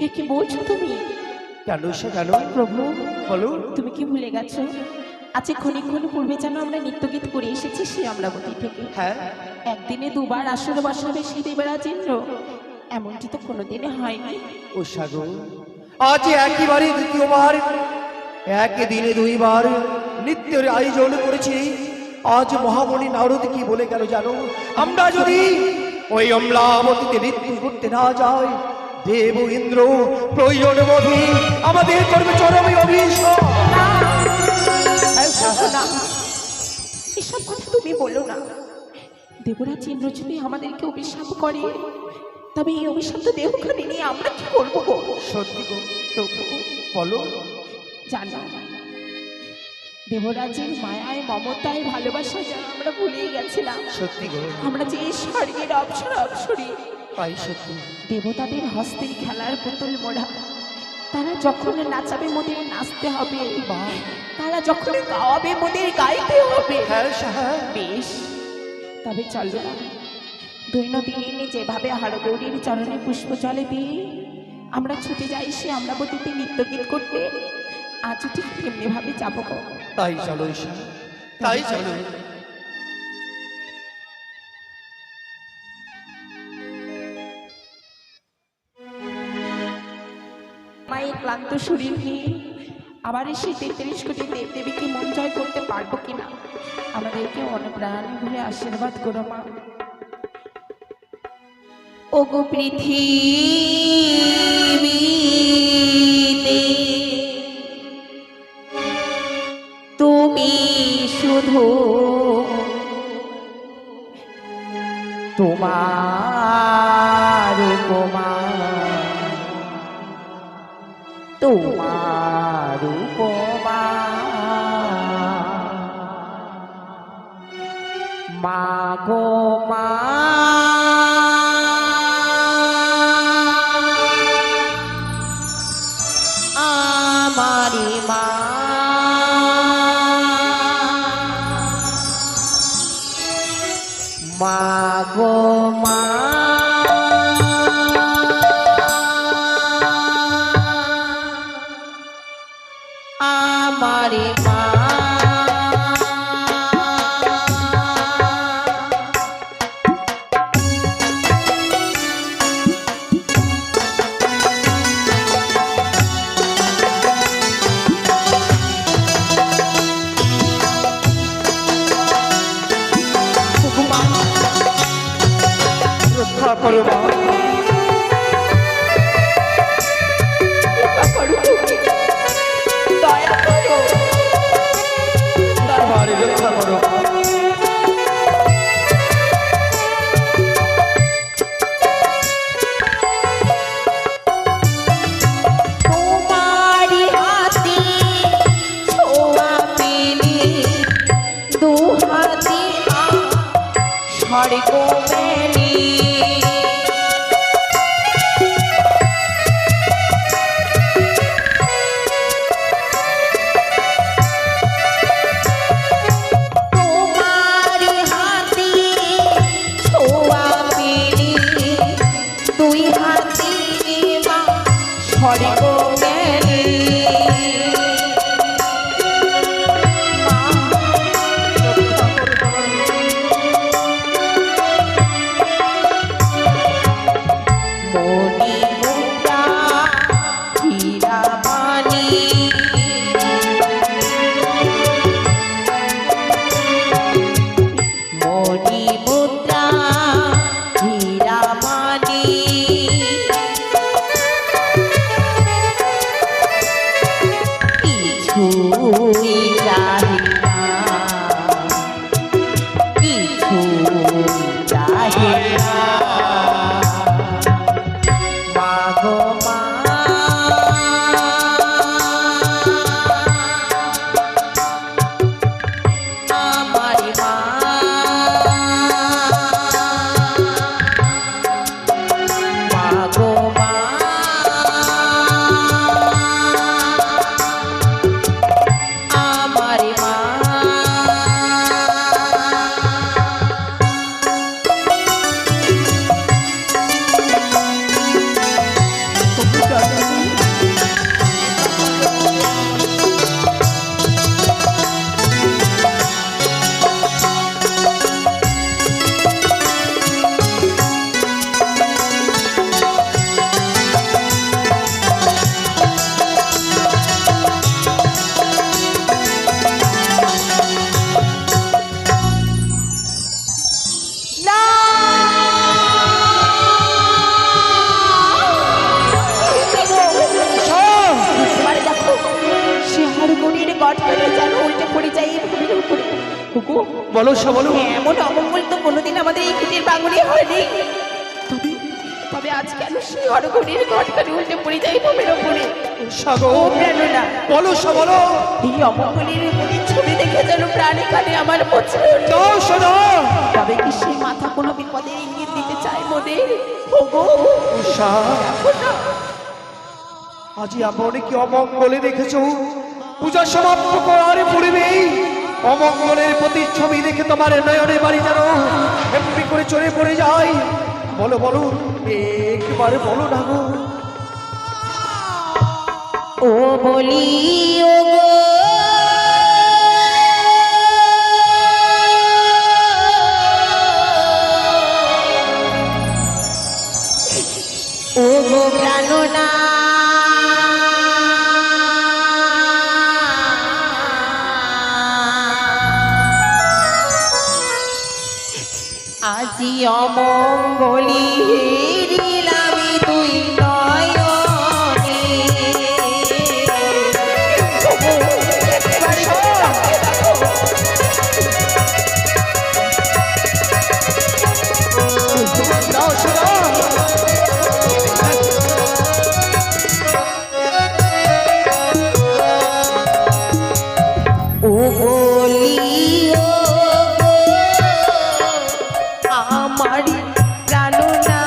এ কি বলছো তুমি? কেন সে কেন প্রভু, বলো? তুমি কি ভুলে গেছো? আজ ক্ষণিক্ষণ পূর্বে যেন আমরা নৃত্যগীত করে এসেছি সেই অমরাবতী থেকে। হ্যাঁ, একদিনে দুবার আসরে বসাবে সেই দেবরাজ ইন্দ্র, এমনটি তো কোনোদিনে হয়নি। উষা গো, আজ একইবারে দ্বিতীয়বার একই দিনে দুইবার নৃত্যের আয়োজন করেছি। আজ মহামণি নারদ কি বলে গেল জানো? আমরা যদি ওই অমলাবতীতে নৃত্য করতে না যাই, দেব ইন্দ্র প্রয়োজন বোধে আমাদের করবে চরম অভিশাপ। না, এসব কথা তুমি বলো না। দেবরাজ ইন্দ্র যদি আমাদেরকে অভিশাপ করে, তবে এই অভিশাপ তো দেহখানে নিয়ে আমরা কি করবো গো? সত্যি গো, প্রভু, বলো। জানো, দেবরাজের মায়ায় মমতায় ভালোবাসা যেন আমরা ভুলেই গেছিলাম। সত্যি গো, আমরা যে স্বর্গের অপসরা অপসরী, তাই সত্যি। দেবতাদের হস্তের খেলার পুতুল মোড়া। তারা যখন নাচাবে মোদের নাচতে হবে, তারা যখন গাওয়াবে মোদের গাইতে হবে। হ্যাঁ, হ্যাঁ। বেশ, তবে চলো না, দৈনন্দিন যেভাবে হাড়গৌরীর চরণে পুষ্প জলে দিয়ে আমরা ছুটে যাই সে অমরাবতীতে নৃত্যগীত করতে, আজ ঠিক তেমনি ভাবে যাবো গো। তাই চলো ঈশা, তাই চলো। মায়ের ক্লান্ত শরীর নিয়ে আবার এসে 33 কোটি দেবদেবীকে মন জয় করতে পারবো কিনা, আমাদেরকে অনপ্রাণ ভরে আশীর্বাদ করো মা। ওগো পৃথিবীতে তুমি শুধু তোমার উপমা, তোমার উপমা মা গো মা, আমারি মা, মা গো মা, রক্ষা করো মা, কৃপা করো তুমি, দয়া করো। তোমার রক্ষা করো মা। তোমারি হাতে ছোঁয়া পেলে দু হাতে স্বর্গ মেলে। তোমারি হাতে ছোঁয়া পেলে দুই হাতে মা স্বর্গ মেলে। মা মণি মুদ্রা হীরা মানি মণি মুদ্রা হীরা মানি কিছুই চাহি না, কিছুই চাহি না। মা গো মা, আমার মা, মা গো মা, আমার মা। না! এবারে দেখো, সে হাড়গোড়ের গঠনে যেন উল্টে পড়ে যায় এই ভূমির উপরে। হুকু, বলো সে বলো। এমন অমঙ্গল তো কোনোদিন আমাদের এই কুটির বাঙুনি হয়নি। তবে আজ কেন সে হাড়গোড়ের গঠনে উল্টে পড়ে যায় ভূমির উপরে? সাগর ও প্রাণনা, বলো সে বলো। এই অমঙ্গলের প্রতি ছবি দেখে যেন প্রাণী কাটে আমার পছন্দ। দাও শোনো। তবে কি সে মাথা কোনো বিপদের ইঙ্গিত দিতে চায় মোদের? ওগো, উষা, দেখো না, আজি আপনি কি অমঙ্গলে দেখেছো? পূজা সমাপ্ত করার পূর্বেই অমঙ্গলের প্রতিচ্ছবি দেখে তোমার নয়নে বাড়ি যেন এমনি করে চলে পড়ে যায়। বলো বলো, একবার বলো না গো। ও বলি ওগো, ওগো প্রাণনা, আজি অমঙ্গলি হেরিলামি তুই নয়নে। দাও শোনো। ও বলি ওগো, আমার প্রাণনা,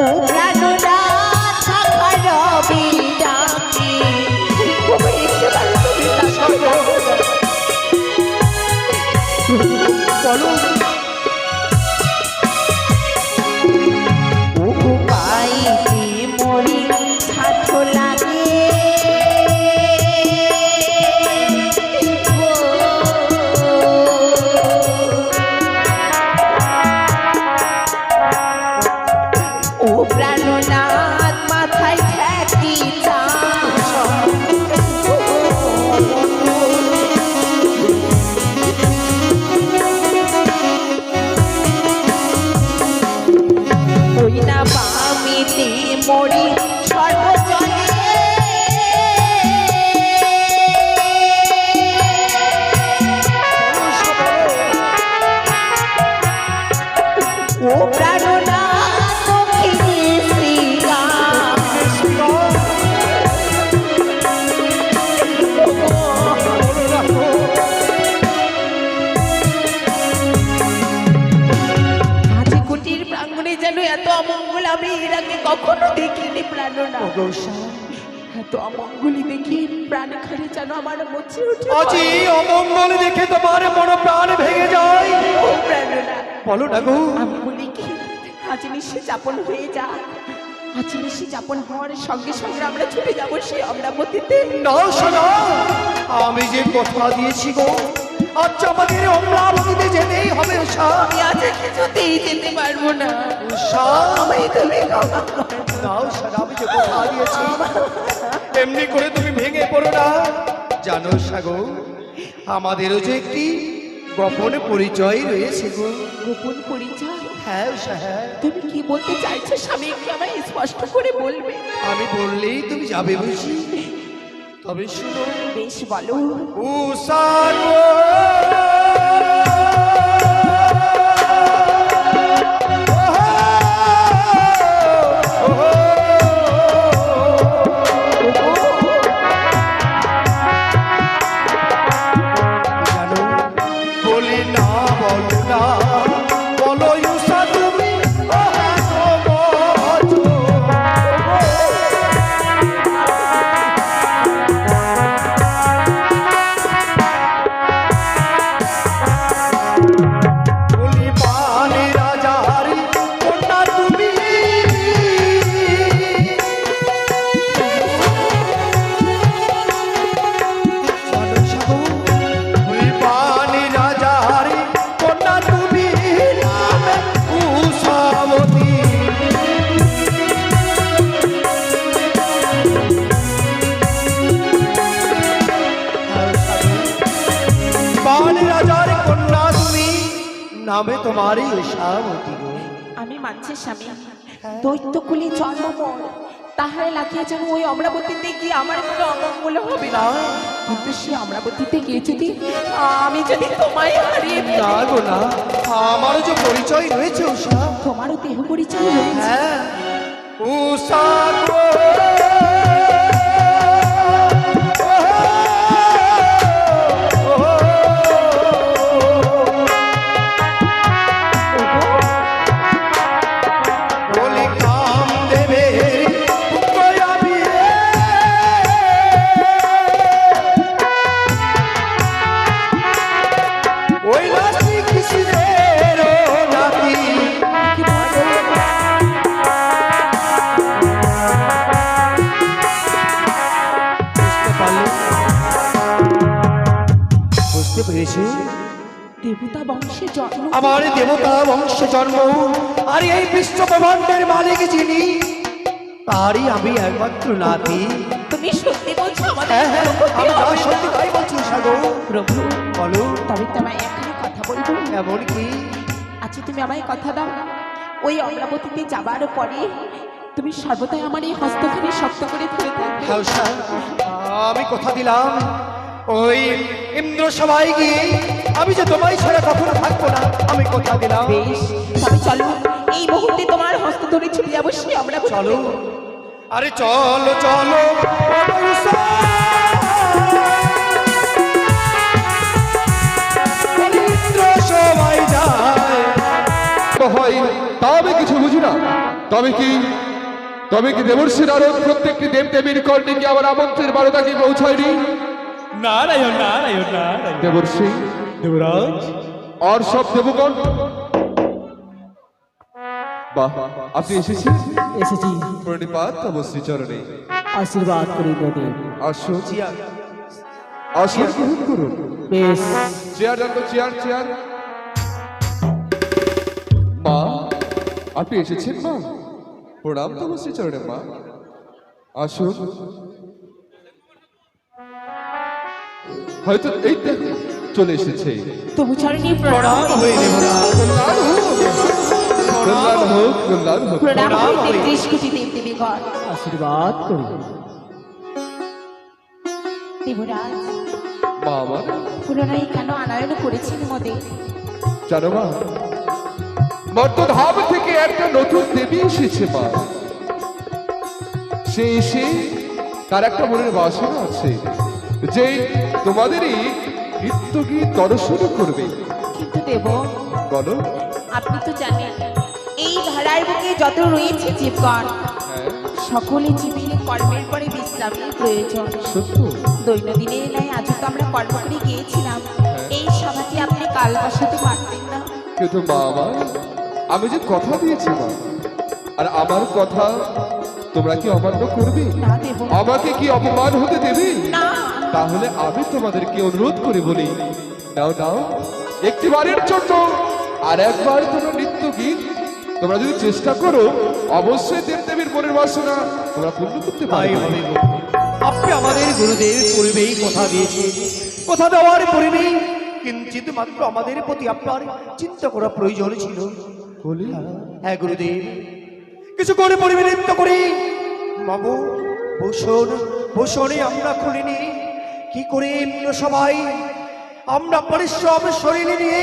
ও প্রাণনাথ থাকা রবি ডাকে ওগো এসে পারো তুমি বলো ওগো পাইতে মরি ঠাঠো লাগে ও প্রাণনাথ মাথায় ঠেকি চা ওই না বামিতে মরি সর্বজনে ও প্রাণনাথ দক্ষিণে শ্রীরাম আজ কুটির প্রাঙ্গণে যেন এত অমঙ্গল আমি এর আগে কখনো দেখিনি প্রাণনা এত অমঙ্গলই দেখি প্রাণ খারে যেন আমার মচে উঠে আজি অমঙ্গল দেখে তোমার মন প্রাণ ভেঙে যায় ও প্রাণনা বলো না গো আমি বলি কি আজ নিশি যাপন হয়ে যা আজ নিশি যাপন হওয়ার সঙ্গে সঙ্গে আমরা ছুটে যাবো সেই অমরাবতীতে না শোনা আমি যে কথা দিয়েছি গো আজ আমাদের অমরাবতীতে যেতেই হবে উষা আমি আজ কিছুতেই যেতে পারবো না উষা আমি তুমি ক্ষমা করো। না উষা আমি যে কথা দিয়েছি এমনি করে তুমি ভেঙে পড়ো না জানো সাগো আমাদেরও যে একটি গোপন পরিচয় রয়েছে গো গোপন পরিচয় হ্যাঁ উষা হ্যাঁ তুমি কি বলতে চাইছো স্বামী কি আমায় স্পষ্ট করে বলবে আমি বললেই তুমি যাবে বুঝি তবে শুনো বেশ বলো উষা বলি না বলো না বলো উষা তুমি বলি পানি রাজার কন্যা তুমি বলি পানি রাজার কন্যা তুমি নামে উষাবতী পানি রাজার কন্যা তুমি নামে তোমারই উষাবতী গো আমি মানছি স্বামী দৈত্যকুলে জন্ম মোর তাহারে লাগিয়ে যেন ওই অমরাবতীতে গিয়ে আমার কোনো অমঙ্গল হবে না কিন্তু সে অমরাবতীতে গিয়ে যদি আমি যদি তোমায় হারিয়ে ফেলি, না গো না আমারও যে পরিচয় রয়েছে উষা তোমারও দেহ পরিচয় রয়েছে হ্যাঁ উষা গো বলি কাম দেবে ওই নাতি কৃষ্ণের নাতি বুঝতে পেরেছি দেবতা বংশে জন্ম আমার দেবতা বংশ জন্ম আর এই বিশ্ব ব্রহ্মাণ্ডের মালিক যিনি তারই আমি একমাত্র নাতি তুমি সত্যি বলছো আমাদের হ্যাঁ হ্যাঁ কোনো ক্ষতি আমি যা হবে না? সত্যি তাই বলছি সাগো প্রভু বলো তবে তোমায় একখানি কথা বলবো এমন কি আচ্ছা তুমি আমায় কথা দাও ওই অমরাবতীতে যাবার পরে তুমি সর্বদাই আমার এই হস্তখানি শক্ত করে ধরে থাকবে হ্যাঁ উষা, আমি কথা দিলাম ওই ইন্দ্র সবাই গিয়ে আমি যে তোমায় ছাড়া কখনো থাকবো না আমি কথা দিলাম বেশ তবে চলো এই মুহূর্তে তোমার হস্ত ধরে ছুটে যাবো সে আমরা চলো আরে চলো চলো উষা। ইন্দ্র সবাই যায় হয় তা আমি কিছু বুঝি না তবে কি দেবর্ষী নারদ প্রত্যেকটি দেবদেবীর কর্ণে কি আমার আমন্ত্রণের বার্তা কি পৌঁছায়নি? নারায়ণ নারায়ণ নারায়ণ দেবর্ষী দেবরাজ আর সব দেবগণ, বাহ, আপনি এসেছেন। এসেছি প্রণিপাত তব শ্রীচরণে। আশীর্বাদ করি দেব। আসুন আসুন, গ্রহণ করুন। বেশ, চেয়ার জানতো, চেয়ার চেয়ার। মা, আপনি এসেছেন মা? প্রণাম তব শ্রীচরণে মা। আসুন। হয়তো এই দেখো, চলে এসেছে। তবু চরণে প্রণাম হয়ে দেবরাজ, কল্যাণ হোক, কল্যাণ হোক। প্রণাম প্রণাম হইতে হই। 30 কোটি দেবদেবীগণ। আশীর্বাদ করি। দেবরাজ মা আমার, পুনরায় কেন আনয়ন করেছেন মদে? জানো মা, মর্তধাম থেকে একটা নতুন দেবী এসেছে মা। সে এসে তার একটা মনের বাসনা আছে যে তোমাদেরই নৃত্য গীত দর্শন করবে। কিন্তু দেব, বলো। আপনি তো জানেন এই ধরার বুকে যত রয়েছে জীবগণ, হ্যাঁ, সকলে জীবনে কর্মের পরে বিশ্রামের প্রয়োজন। সত্য। দৈনন্দিনের নয় আজও তো আমরা কর্ম করে গিয়েছিলাম, এই সভাটি আপনি কাল বসাতে পারতেন না? কিন্তু মা আমার, আমি যে কথা দিয়েছি মা, আর আমার কথা তোমরা কি অমান্য করবে? না দেব, আমাকে কি অপমান হতে দেবে? না। তাহলে আমি তোমাদেরকে অনুরোধ করে বলি, নাও নাও, একটিবারের জন্য আর একবার তোমরা নৃত্য গীত তোমরা যদি চেষ্টা করো, অবশ্যই দেবদেবীর মনের বাসনা তোমরা পূর্ণ করতে তাই পারবে। হবে গো। আপনি আমাদের গুরুদেব পূর্বেই কথা দিয়েছে, কথা দেওয়ার পূর্বেই কিঞ্চিত মাত্র আমাদের প্রতি আপনার চিন্তা করা প্রয়োজন ছিল। বলি, হ্যাঁ গুরুদেব, কিছু করে পরিবে নৃত্য করি মাগো। ভূষণে আমরা খুলিনি কি করে সবাই আমরা পরিশ্রম শরীরে নিয়ে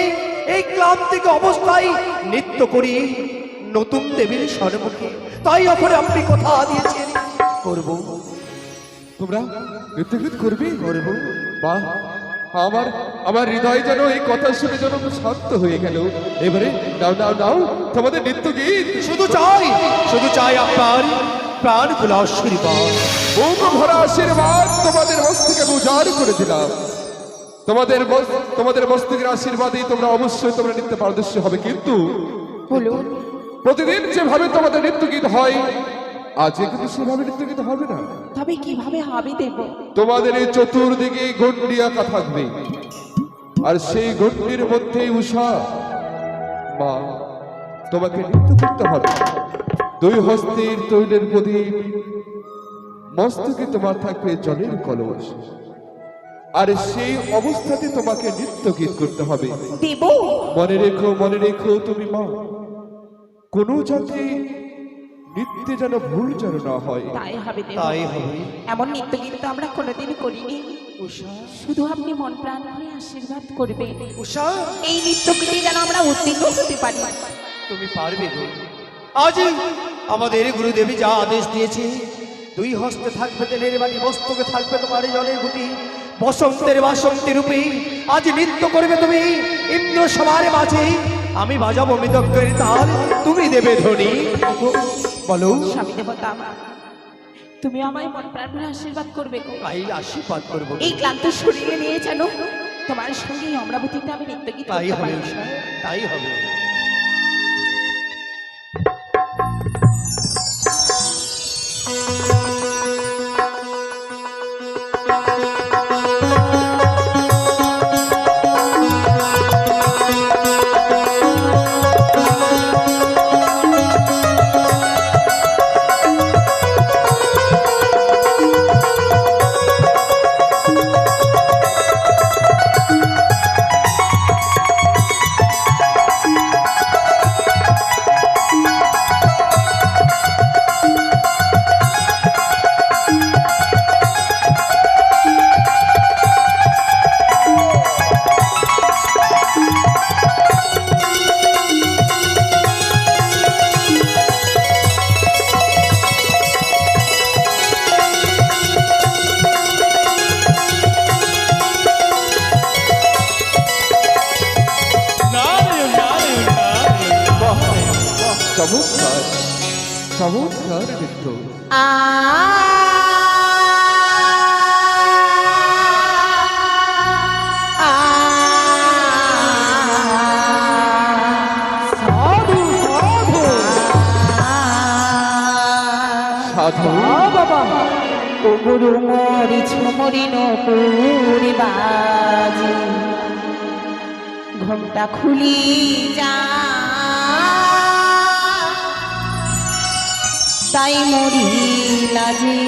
এই ক্লান্তিক অবস্থায় নৃত্য করি নতুন দেবীর সম্মুখে। তাই এখন আপনি কথা দিয়েছেন করব। তোমরা নৃত্য গীত করবে? করবো। বাহ, আমার আমার হৃদয় যেন এই কথা শুনে যেন শান্ত হয়ে গেল। এবারে নাও নাও নাও তোমাদের নৃত্য গীত। শুধু চাই আপনার প্রাণ খোলা আশীর্বাদ। বুক ভরা আশীর্বাদ তোমাদের মস্তকে উজাড় করে দিলাম। তোমাদের মস্তকের আশীর্বাদে তোমরা অবশ্যই তোমরা নৃত্য পারদর্শী হবে। কিন্তু বলুন, প্রতিদিন যেভাবে তোমাদের নৃত্য গীত হয়, আজ কিন্তু সেভাবে নৃত্য গীত হবে না। তবে কিভাবে হবে দেব? তোমাদের এই চতুর্দিকে গন্ডি আঁকা থাকবে, আর সেই গন্ডির মধ্যেই উষা মা তোমাকে নৃত্য করতে হবে। দুই হস্তের তৈলের প্রদীপ, মস্তকে তোমার থাকবে জলের কলস, আর সেই অবস্থাতে তোমাকে নৃত্য গীত করতে হবে। দেব, মনে রেখো তুমি মা, কোনো যাতে নৃত্যে যেন ভুল যেন না হয়। তাই হবে দেব। তাই হবে। এমন নৃত্য কিন্তু আমরা কোনোদিন করিনি। শুধু আপনি মন প্রাণ ভরে আশীর্বাদ করবেন, উষা, এই নৃত্য কীর্তি যেন আমরা উত্তীর্ণ হতে পারি। তুমি পারবে গো। আজ আমাদের গুরুদেবী যা আদেশ দিয়েছে, দুই হস্তে থাকবে তেলের বাড়ি, মস্তকে থাকবে তোমার জলের গুটি, বসন্তের বাসন্তী রূপে আজ নৃত্য করবে তুমি ইন্দ্র সবার মাঝে। আমি বাজাবো মৃদঙ্গের তাল, তুমি দেবে ধ্বনি। বলো। স্বামী দেবতা আমার, তুমি আমায় মন প্রাণ ভরে আশীর্বাদ করবে গো। তাই আশীর্বাদ করবো। এই ক্লান্ত শরীরে নিয়ে যেন তোমার সঙ্গে এই অমরাবতীতে আমি নৃত্য গীত তাই করতে হবে পারি। উষা, তাই হবে। চমৎকার নৃত্য। সাধু সাধু সাধু বাবা ও গুরু মরি ছমরিন পুরি বাজি ঘুমটা খুলি যা তাই মরি লাজে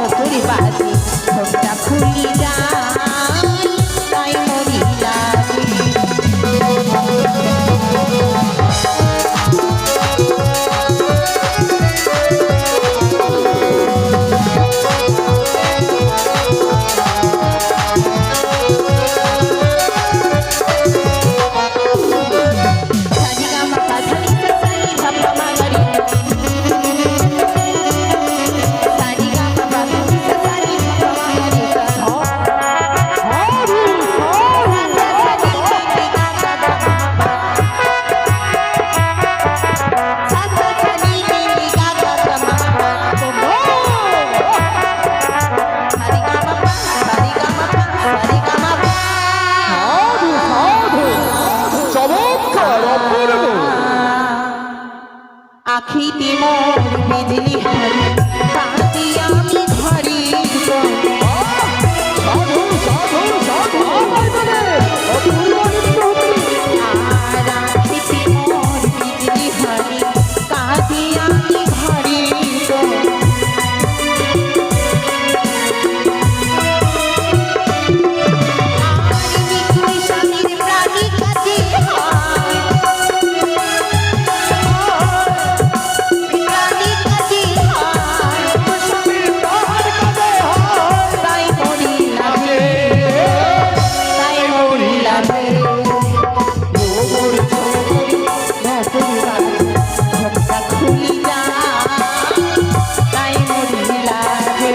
পুরি বাজি ঘুমটা খুলি যা তাই মরি লাজে চমৎকার অপূর্ব। আখিতে মোর বিজলি হারি পাতি আমি ঘরে সাধু সাধু সাধু আর আখিতে মোর বিজলি হারি কাঁদি আমি ঘরে আর বিকুল স্বামীর প্রাণী কাছে প্রাণী কাছে তাই মরি লাগে তাই মরি লাগে ঘরটা খুলি যা তাই মরি লাগে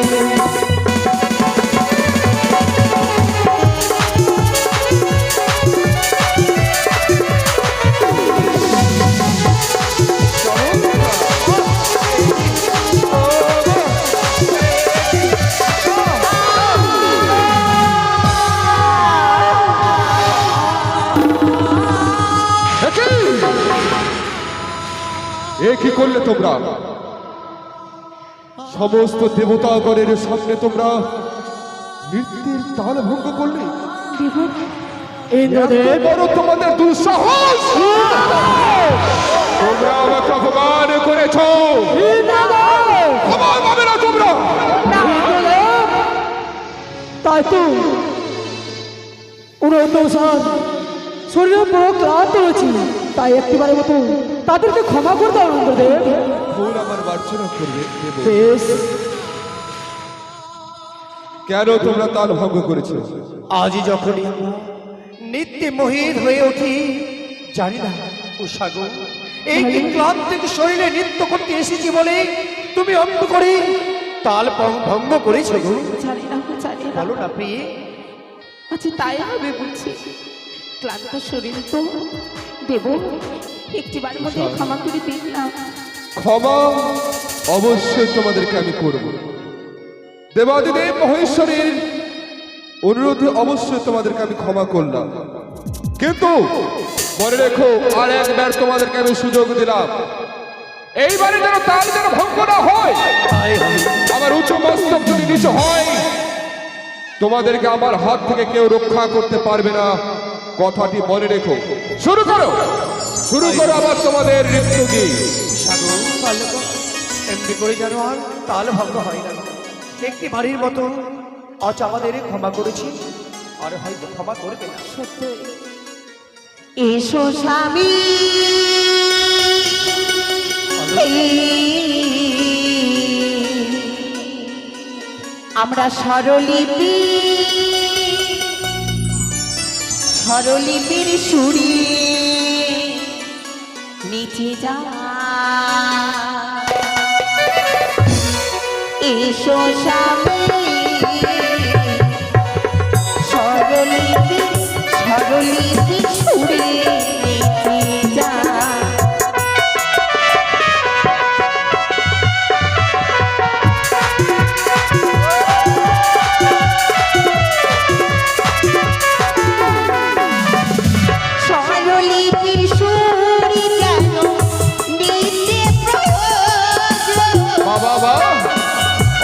এ কি করলে তোমরা? সমস্ত দেবতাগণের সামনে তোমরা নৃত্যের তাল ভঙ্গ করলে। এত বড় তোমাদের দুঃসাহস! তোমরা আমাকে অপমান করেছ, ক্ষমা পাবে না তোমরা। তাই তো উনন্দসান শরীরে পুরো ক্লান্ত রয়েছে, তাই একটিবারের মতো তাদেরকে ক্ষমা করে দাও নন্দদেব। ভুল আমার মার্জনা করবে দেব। বেশ, কেন তোমরা তাল ভঙ্গ করেছ? আজই যখনই আমরা নিত্যে মোহিত হয়ে উঠি, জানি না ও সাগর এই কি ক্লান্তিক শরীরে নৃত্য করতে এসেছি বলে তুমি অঙ্গ করে তাল ভঙ্গ করেছ গো। জানি না জানি না বলো না প্রিয়ে। আচ্ছা তাই হবে বুঝছি, ক্লান্ত শরীর তো দেব একটিবার মধ্যে ক্ষমা করে দিন না। ক্ষমা অবশ্যই তোমাদেরকে আমি করব। দেবাদিদেব মহেশ্বরের অনুরোধে অবশ্যই তোমাদেরকে আমি ক্ষমা করলাম, কিন্তু মনে রেখো আর একবার তোমাদেরকে আমি সুযোগ দিলাম, এইবারে যেন তাল যেন ভঙ্গ না হয়। তাই হবে। আমার উচ্চ মস্তক যদি নিচু হয়, তোমাদেরকে আমার হাত থেকে কেউ রক্ষা করতে পারবে না, কথাটি মনে রেখো। শুরু করো, শুরু করো আবার তোমাদের নৃত্য গীত। সাগর তাহলে তো এমনি করে যেন আর তাল ভঙ্গ হয় না। একটি বাড়ির মতো আজ আমাদের ক্ষমা করেছি, আর হয়তো ক্ষমা করবে না। সত্যি এসো স্বামী আমরা স্বরলিপি স্বরলিপির সুরি নিচে যা এসো স্বামী স্বরলিপি সুরি নিচে যা স্বরলিপির সুরি যেন নিতে প্রয়োজন বাবা বাবা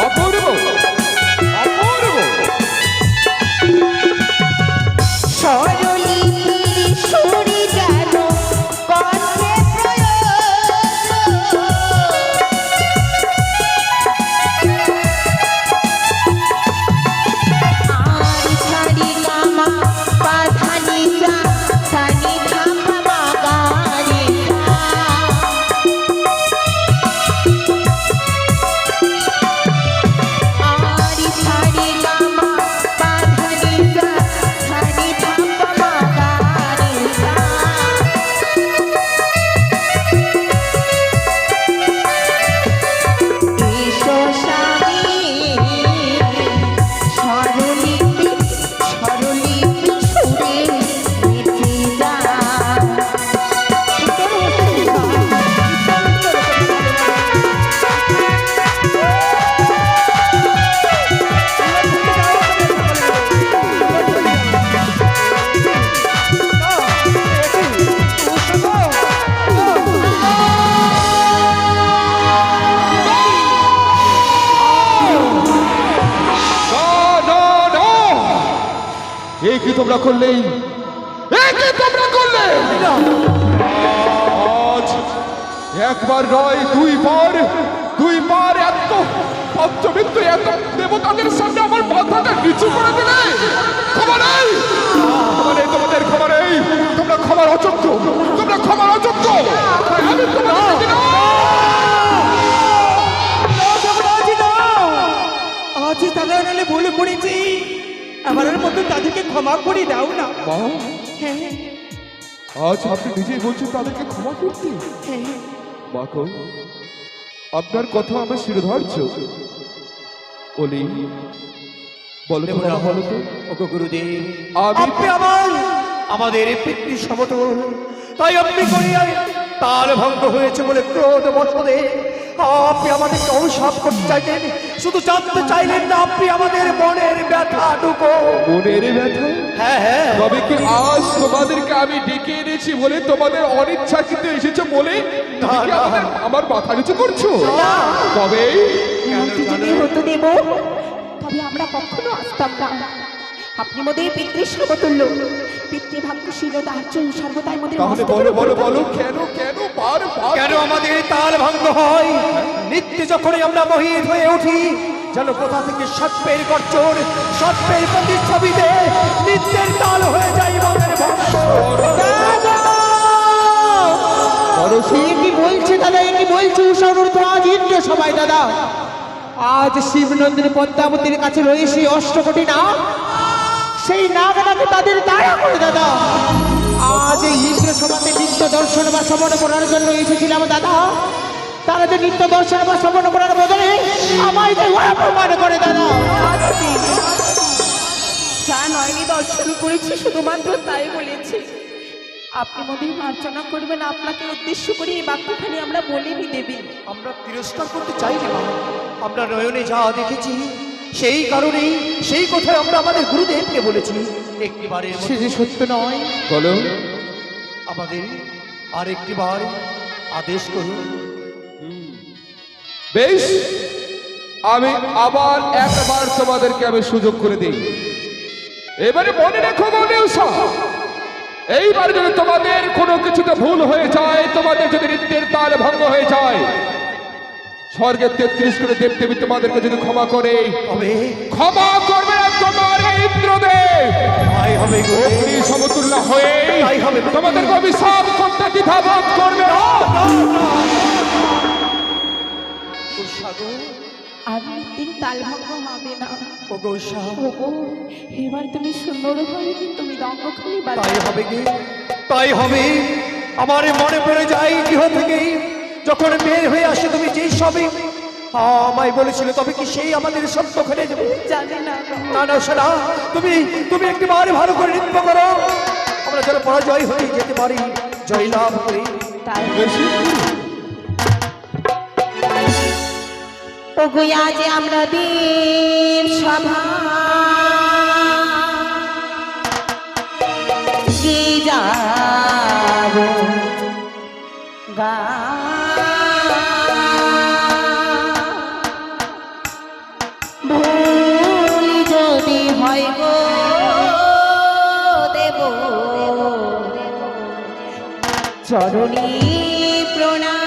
অপূর্ব অপূর্ব স্বরলিপির সুরি যেন কণ্ঠে প্রয়োজন আর ছাড়ি গামা পাধানি যা সানি ধামা মাগারে আর ছাড়ি গামা পাধানি যা সানি ধামা মাগারে এসো স্বামী স্বরলিপি সুরে নিচে যা না না এই কি তোমরা করলে এই কি তোমরা করলে আজ একবার নয় দুইবার এত পঞ্চমিত্র এত দেবতাদের সামনে আমার মাথাটা নিচু করে দিলে ক্ষমা নেই তোমাদের ক্ষমা নেই তোমরা ক্ষমার অযোগ্য আমি তোমাদের দিদি নই। আজ তারা নালে ভুল করেছি আমাদের মতো তাদেরকে ক্ষমা করে দাও না মা হ্যাঁ আজ আপনি নিজেই বলছেন তাদেরকে ক্ষমা করতে হ্যাঁ মা গো, আপনার কথা আমার শিরোধার্য বলি বলো তো বাবা, বলো তো ওগো গুরুদেব আমি আপনি আমাদের পিতৃ সমতল তাই আপনি করিয়া তার ভঙ্গ হয়েছে বলে ক্রোধ বশদে আপনি আমাদেরকে অভিশাপ করতে চাইলেন শুধু জানতে চাইলেন না আপনি আমাদের মনের ব্যথাটুকু মনের ব্যথা হ্যাঁ হ্যাঁ তবে কি আজ তোমাদেরকে আমি ডেকে এনেছি বলে তোমাদের অনিচ্ছাকৃত এসেছে বলে তুমি কি আমার মাথা নিচু করছো তবে এমনটি যদি হতো দেব তবে আমরা কখনো আসতাম না আপনি মোদের পিতৃ সমতুল্য পিতৃভাগ্যশীল দার্য সর্বদাই মোদের তাহলে বলো বলো বলো কেন কেন বারবার কেন আমাদের তাল ভঙ্গ হয় নিত্য যখনই আমরা মোহিত হয়ে উঠি যেন কোথা থেকে সর্পের গর্জন সর্পের প্রতিচ্ছবিতে নিত্যের তাল হয়ে যায় মনের ভঙ্গ এ কি বলছে দাদা এ কি বলছে উষানুর তো আজ ইন্দ্র সবাই দাদা আজ শিবনন্দিনী পদ্মাবতীর কাছে রয়েছে অষ্টকোটি না সেই নাগনাকে তাদের তাড়া করে দাদা আজ এই ইন্দ্র সভাতে নিত্য দর্শন বা শ্রবণ করার জন্য এসেছিলাম দাদা তারা যে নিত্য দর্শন বা শ্রবণ করার বদলে আমায় যে অপমান করে দাদা যা নয়নি দর্শন করেছি শুধুমাত্র তাই বলেছি আপনি মোদের মার্জনা করবেন আপনাকে উদ্দেশ্য করে এই বাক্যখানি আমরা বলিনি দেবী আমরা তিরস্কার করতে চাই না আমরা নয়নে যা দেখেছি সেই কারণেই সেই কথাই আমরা আমাদের গুরুদেবকে বলেছি একটিবারের সে যে সত্য নয় বলো আমাদের আর একটিবার আদেশ করুন বেশ আমি আবার একবার তোমাদেরকে আমি সুযোগ করে দিই এবারে মনে রেখো মনে উষা এইবার যদি তোমাদের কোনো কিছুতে ভুল হয়ে যায় তোমাদের যদি নৃত্যের তাল ভঙ্গ হয়ে যায় স্বর্গের 33 করে দেবদেবী তোমাদেরকে যদি ক্ষমা করে তবে ক্ষমা করবে না তোমার এই ইন্দ্রদেব তাই হবে গো অগ্নি সমতুল্য হয়ে তাই হবে। তোমাদেরকে অভিশাপ করতে দ্বিধাবোধ করবে না সাগর আর নিত্যের তাল কালভঙ্গ হবে না। ওগো উষা, ওগো, এবার তুমি সুন্দরভাবে তুমি রঙ্গখানি তাই বাজাও। হবে কি? তাই হবে। আমার মনে পড়ে যায় গৃহ থেকে যখন বের হয়ে আসে তুমি যেই সবে আমায় বলেছিলে, তবে কি সেই আমাদের সত্য খেলে যাবে? জানি না গো। না না সোনা, তুমি তুমি একটিবার ভালো করে নৃত্য করো, আমরা যেন পরাজয় হয়ে যেতে পারি, জয় লাভ করি। তাই বেশি ওগো, আজ আমরা দেব সভা গে যাব গা, ভুল যদি হয় গো দেব চরণী প্রণাম।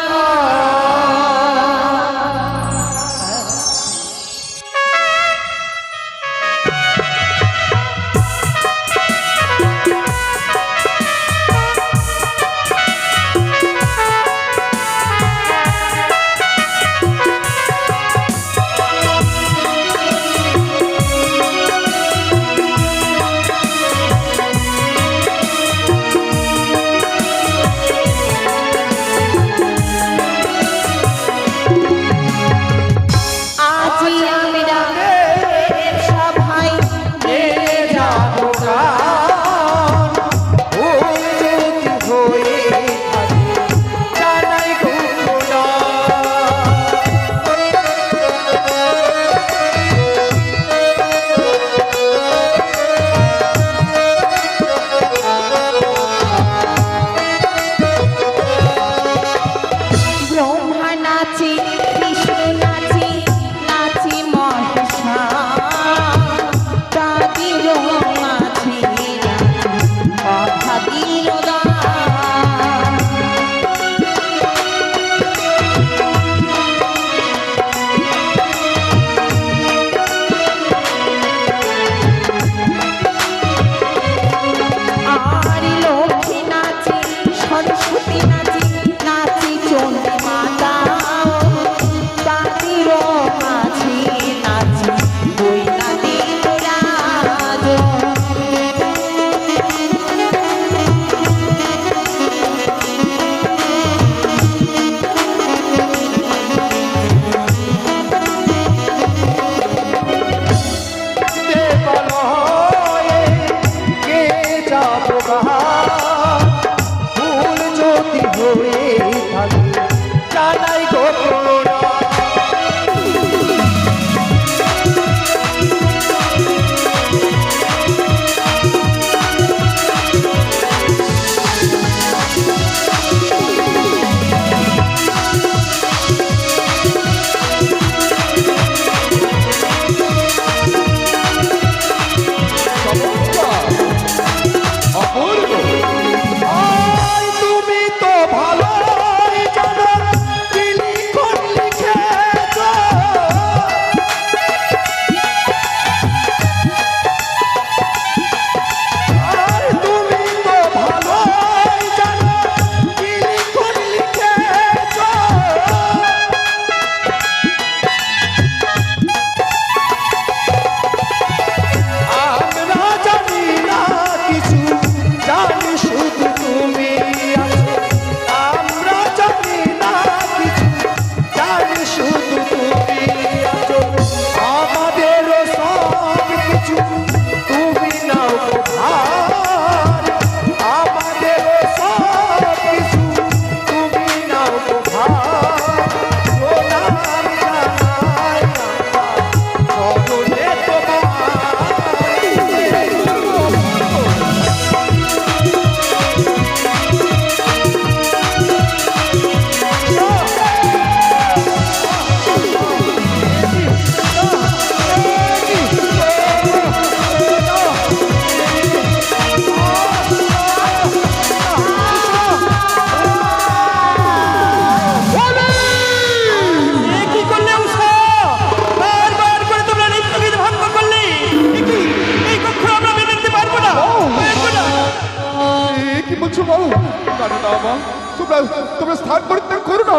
তোমরা স্থান পরিত্যাগ করো না।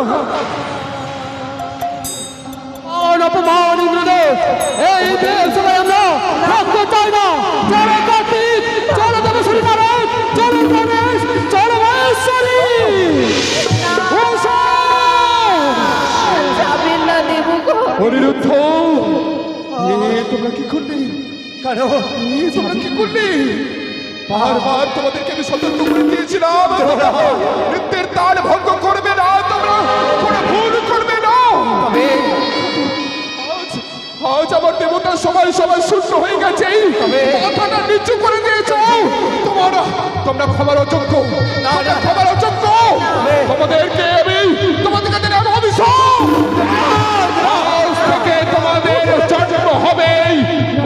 মান অপমান ইন্দ্রদেব এই দেশ সবাই আমরা থাকতে চাই না। চলো কার্তিক, চলো দেবশ্রী নারদ, চলো গণেশ, চলো মহেশ্বরী। যাবেন না দেব গো। অনিরুদ্ধ, তোমরা কি করলে? কেন তোমরা কি করলে? বারবার তোমাদেরকে আমি সতর্ক করে দিয়েছিলাম, নৃত্যের তাল ভঙ্গ করবে না, তোমরা কোনো ভুল করবে না। তবে আজ আমার দেবতার সবাই সবাই শূন্য হয়ে গেছে, মাথাটা নিচু করে দিয়েছো। তোমরা ক্ষমার অযোগ্য, তোমরা ক্ষমার অযোগ্য। তোমাদেরকে আমি তোমাদের কাছে নেব অভিশাপ। আজ থেকে তোমাদের জন্ম হবে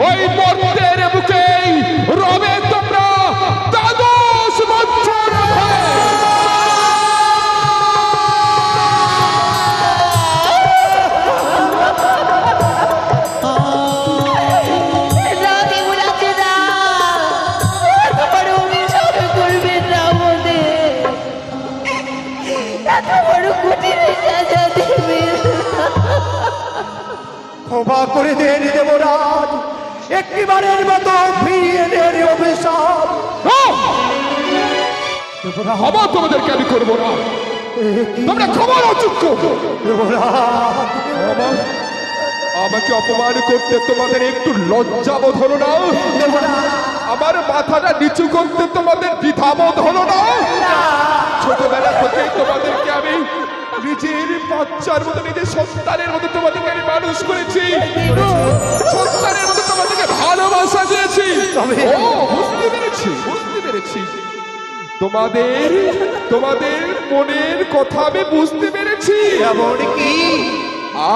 ওই মর্তের বুকেই, রবে তোমরা দ্বাদশ বছর ধরে। না দেবরাজ না, এত বড় অভিশাপ করবেন না আমাদের, এত বড় কঠিন সাজা দেবেন। ক্ষমা করে দেন দেবরাজ, একটিবারের মতো ফিরিয়ে দেন অভিশাপ। ক্ষমা তোমাদেরকে আমি করবো না, তোমরা ক্ষমার অযোগ্য। আমাকে অপমান করতে তোমাদের একটু লজ্জাবোধ হলো না? আমার মাথাটা নিচু করতে তোমাদের দ্বিধাবোধ হলো না? ছোটবেলা থেকে তোমাদেরকে আমি নিজের বাচ্চার মতো, নিজের সন্তানের মতো তোমাদেরকে আমি মানুষ করেছি, সন্তানের মতো তোমাদেরকে ভালোবাসা দিয়েছি। ও বুঝতে পেরেছি, বুঝতে পেরেছি, তোমাদের মনের কথা আমি বুঝতে পেরেছি। এমনকি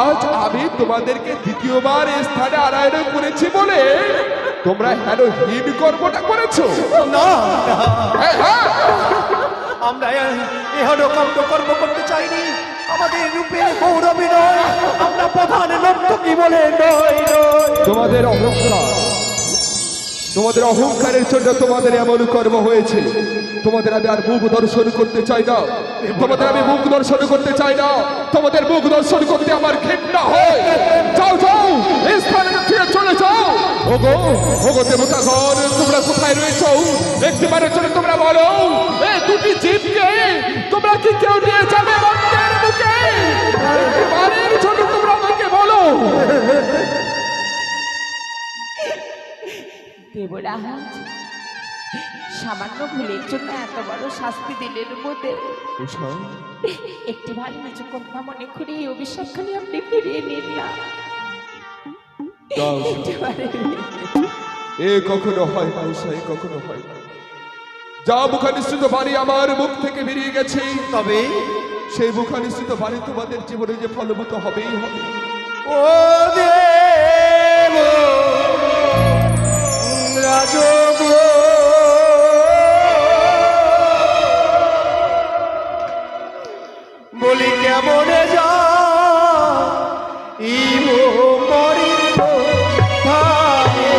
আজ আমি তোমাদেরকে দ্বিতীয়বার এই স্থানে আনায়ন করেছি বলে তোমরা হেন হীন কর্মটা করেছো। না, হ্যাঁ, হ্যাঁ। আমরা এহন কাণ্ড কর্ম করতে চাইনি। আমাদের রূপের গৌরবী নয়, আমরা প্রধান নর্তকী বলে নয়। তোমাদের অহংকারের জন্য তোমাদের এমন কর্ম হয়েছে। তোমাদের আমি আর মুখ দর্শন করতে চাই না, তোমাদের আমি মুখ দর্শন করতে চাই না, তোমাদের মুখ দর্শন করতে আমার ঘৃণা হয়। যাও যাও, এই স্থানে থেকে চলে যাও। ওগো ওগো দেবতাগণ, তোমরা কোথায় রয়েছো? একটিবারের জন্য তোমরা বলো, এই দুটি জীবকে তোমরা কি কেউ নিয়ে যাবে মর্তের বুকে? একটিবারের জন্য তোমরা আমাকে বলো। দেবরাজ, সামান্য ভুলের জন্য এত বড় শাস্তি দিলেন মধ্যে একটি ভালো নিচু কথা মনে করে এই অভিশাপখানি আপনি ফিরিয়ে নিন না। এ কখনো হয় না উষা, এ কখনো হয় না। যা মুখানিশ্চিত বাণী আমার মুখ থেকে বেরিয়ে গেছে, তবে সেই মুখানিশ্চিত বাণী তোমাদের জীবনে যে ফলভূত হবেই হবে। ও দেব রাজগ, বলি কেমন যা ইমো মরিত ভাবে।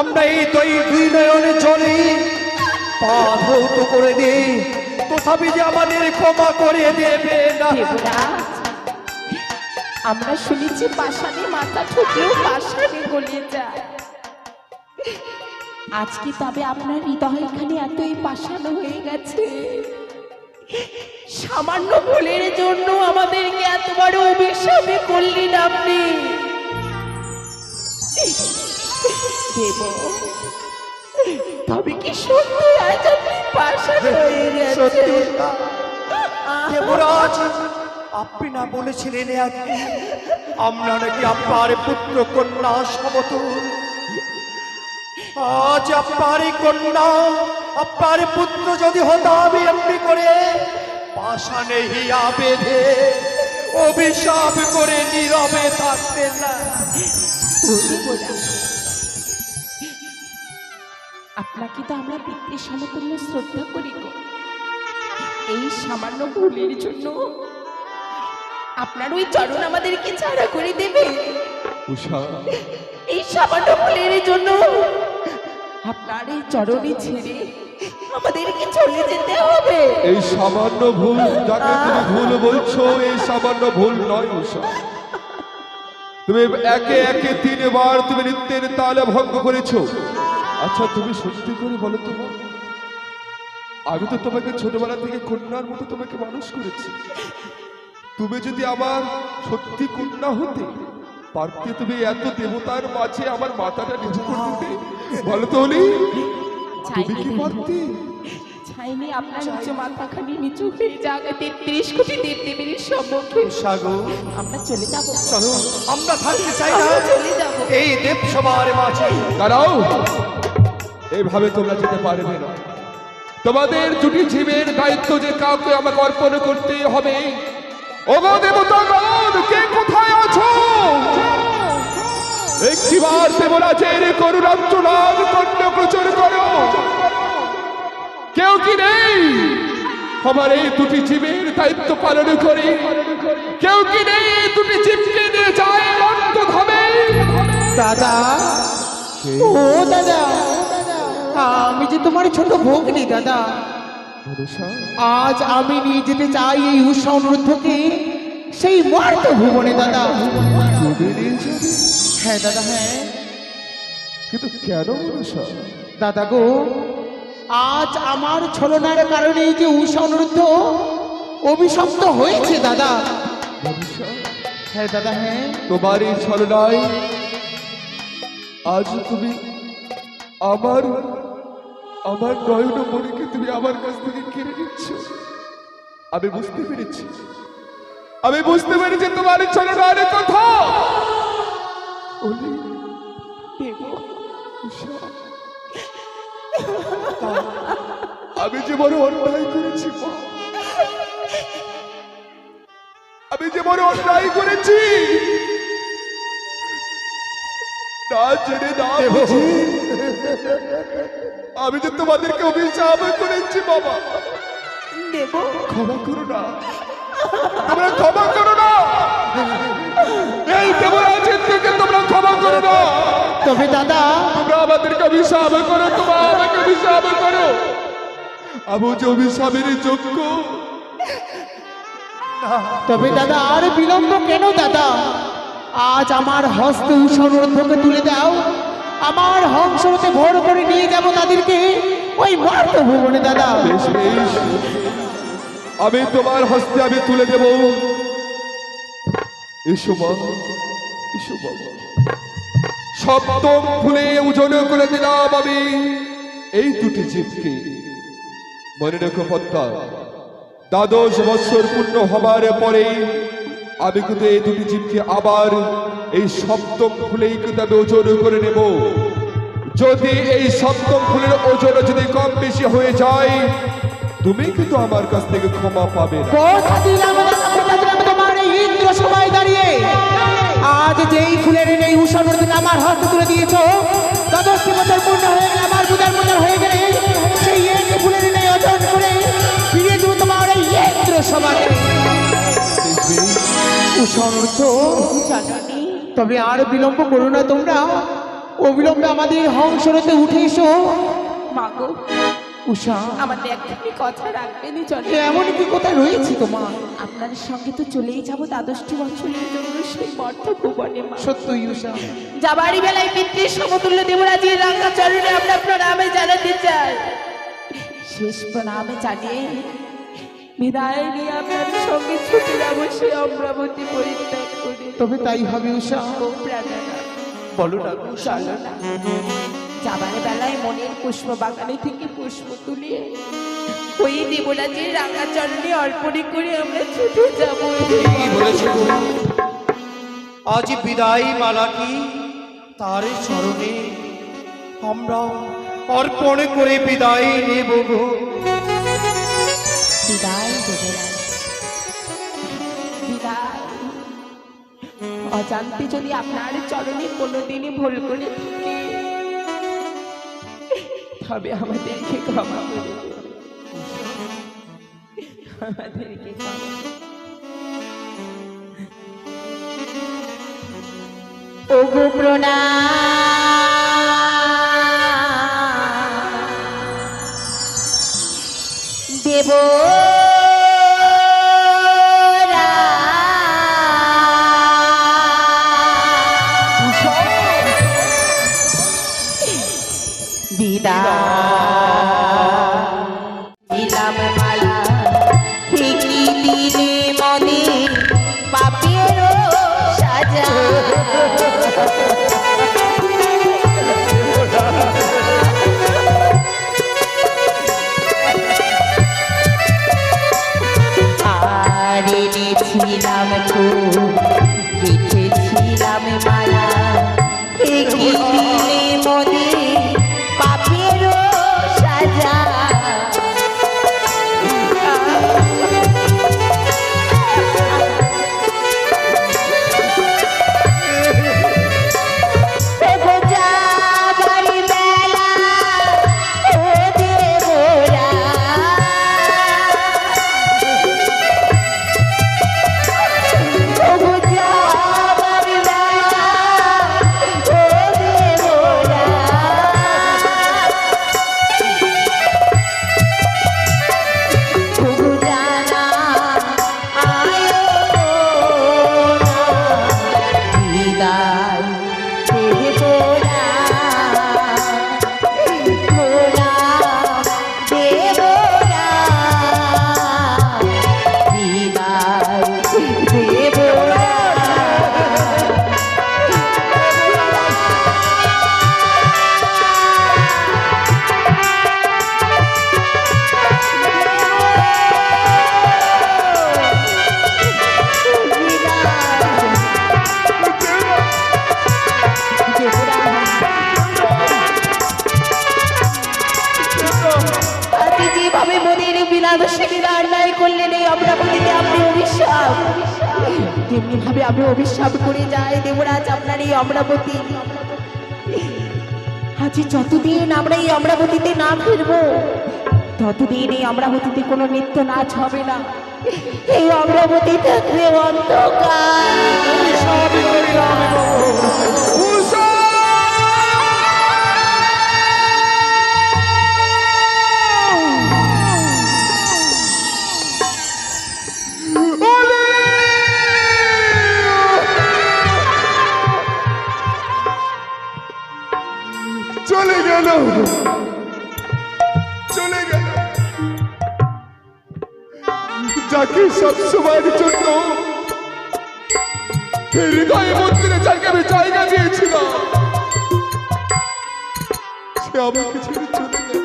আমরা এই দুই নয়নে জলে পা ধৌত করে দিই, তথাপি যে আমাদের ক্ষমা করে দেবে না। দেবরাজ, আমরা শুনেছি পাষাণে মাথা ঠুকলেও পাষাণে গলে যায়। আজকে তবে আপনার হৃদয়খানি এতই পাষাণ হয়ে গেছে, সামান্য ভুলের জন্য আমাদেরকে এত বড় অভিশাপে করলেন আপনি। দেব, তবে কি সত্যি আজ আপনি পাষাণ হয়ে গেছে? সত্যি দেবরাজ, আপনি না বলেছিলেন আজকে আমরা নাকি আপনার পুত্র কন্যা সমতুল? আজ আপনার কন্যা আপনার পুত্র যদি হতাম এমনি করে পাষাণে হিয়া বেঁধে অভিশাপ করে নীরবে থাকতেন না। আপনাকে তো আমরা পিতৃ সমতুল্য শ্রদ্ধা করি গো। এই সামান্য ভুলের জন্য আপনার ওই চরণ আমাদেরকে ছাড়া করে দেবে? উষা, এই সামান্য ভুলের জন্য আপনার এই চরণে ছেড়ে আমাদেরকে চলে যেতে হবে? এই সামান্য ভুল যাকে তুমি ভুল বলছো, এই সামান্য ভুল নয় উষা। তুমি একে একে 3 বার তুমি নৃত্যের তালে ভঙ্গ করেছো। আচ্ছা তুমি সত্যি করে বলো তো মা, আমি তো তোমাকে ছোটবেলা থেকে কন্যার মতো তোমাকে মানুষ করেছি। তুমি যদি আমার সত্যি কন্যা হতে পারতে, তুমি এত দেবতার মাঝে আমার মাথাটা নিচু করে দিতে? বলো তো অলি, তুমি কি পারতে? চাইনি আপনার নিচু মাথাখানি নিচু হয়ে জায়গা 33 কোটি দেবদেবীর সম্মুখে সাগো, আমরা চলে যাব। চলো, আমরা থাকতে চাই না আমরা চলে যাব। এই দেব সবার মাঝে। দাঁড়াও, এইভাবে তোমরা যেতে পারবে না। তোমাদের দুটি জীবের দায়িত্ব যে কাউকে আমাকে অর্পণ করতে হবে। ওগো দেবতাগণ, কে কোথায় আছো? একটিবার দেবরাজের করুণার্চনার কণ্ঠ প্রচার করো। কেউ কি নেই আমার এই দুটি জীবের দায়িত্ব পালন করে? কেউ কি নেই এই দুটি জীবকে নিয়ে যায় অন্তধামে? দাদা, ও দাদা, আমি যে তোমার ছোট ভগ্নী দাদা। আজ আমি নিয়ে যেতে চাই এই উষা অনুরুদ্ধকে সেই মার্ত ভুবনে দাদা। হ্যাঁ দাদা, হ্যাঁ। কিন্তু কেন মনুষা? দাদা গো, আজ আমার ছলনার কারণে যে উষা অনুরুদ্ধ অভিশপ্ত হয়েছে দাদা। হ্যাঁ দাদা, হ্যাঁ। তোমার এই ছলনায় আজ তুমি আমার নয়ন মণিকে তুমি আমার কাছ থেকে কেড়ে নিচ্ছ। আমি বুঝতে পেরেছি তোমার ছলনার কথা। অলি, উষা, আমি যে বড় অন্যায় করেছি মা। আমি যে বড় অন্যায় করেছি, না জেনে না বুঝে আমি যে তোমাদেরকে অভিশাপ করেছি বাবা। দেব, ক্ষমা করো না, তোমরা ক্ষমা করো না। এই দেবরাজের থেকে তোমরা ক্ষমা করো না। তবে দাদা, তোমরা আমাদেরকে অভিশাপ করো, তোমরা আমাকে অভিশাপ করো। আমি যে অভিশাপের যোগ্য। তবে দাদা আর বিলম্ব কেন দাদা? আজ আমার হস্তে উষা অনুরুদ্ধকে তুলে দাও। আমার হংসরতে ভর করে নিয়ে যাব তাদেরকে ওই মার্ত ভুবনে দাদা। বেশ বেশ, আমি তোমার হস্তে আমি তুলে দেব। এসো মা, এসো বাবা। সপ্তম ফুলে ওজন করে দিলাম আমি এই দুটি জীবকে। মনে রেখো পদ্মা, 12 বছর পূর্ণ হবার পরে আমি কিন্তু এই দুটি জীবকে আবার এই সপ্তম ফুলেই কিন্তু আমি ওজন করে নেব। যদি এই সপ্তম ফুলের ওজন যদি কম বেশি হয়ে যায়, তুমি কিন্তু আমার কাছ থেকে ক্ষমা পাবে না। কথা দিলাম তোমার এই ইন্দ্র সভায় দাঁড়িয়ে আজ যেই ফুলের এই উষা অনুরুদ্ধকে আমার হস্তে তুলে দিয়েছো, 12 বছর পূর্ণ হয়ে গেলে, আমার পূজার পূজার হয়ে গেলে সেই একটি ফুলের এই ওজন করে ফিরিয়ে দেবো তোমার এই ইন্দ্র সভাকে। উষা অনুরুদ্ধ, জাননি তবে আর বিলম্ব করো না তোমরা। অবিলম্বে আমাদের হংসরতে উঠে এসো। মাগো, উষা, আমাদের একটি কথা রাখবেনই চলে। এমন কি কথা রয়েছে তোমার? আপনার সঙ্গে তো চলেই যাবো দ্বাদশটি বছরের জন্য সেই মর্ত ভুবনে। মা, সত্যই উষা, যাবারই বেলায় পিতৃ সমতুল্য দেবরাজের রাঙ্গা চরণে আমরা প্রণামে জানাতে চাই। শেষ প্রণামে জানিয়ে বিদায় নিয়ে আপনার সঙ্গে ছুটে যাবো সে অমরাবতী পরিত্যাগ করে। তবে তাই হবে উষা। ও প্রাণেরা, বলো না চলো না, যাবার বেলায় মনের পুষ্প বাগানে থেকে পুষ্প তুলে ওই দেবরাজের রাঙ্গা চরণে অর্পণে করে আমরা ছুটে যাবো। কি বলেছো গো? আজ বিদায় মালাটি তার চরণে আমরা অর্পণ করে বিদায় নেব গো। বিদায় দেবরাজ, বিদায়। অজান্তে যদি আপনার চরণে কোনোদিনই ভুল করে থাকে তবে আমাদেরকে ক্ষমা করে দেবেন। আমাদেরকে ক্ষমা করে দেবেন। ওগো প্রণাম দেব দিলাম মালা ঠিকই দিলে মনে পাপের সাজা। আর এনেছিলাম ফুল, লিখেছিলাম মালা ঠিকই দিলে মনে পাপের সাজা। তেমনি ভাবে আমি অভিশাপ করে যাই দেবরাজ আপনার এই অমরাবতী। আজ যতদিন আমরা এই অমরাবতীতে না ফিরবো ততদিন এই অমরাবতীতে কোনো নৃত্য নাচ হবে না। এই অমরাবতী থাকবে চলে গেল, চলে গেল যাকে সবসময়ের জন্য হৃদয় মন্দিরে জায়গায় জায়গা দিয়েছিলাম, সে আমাকে ছেড়ে চলে গেল।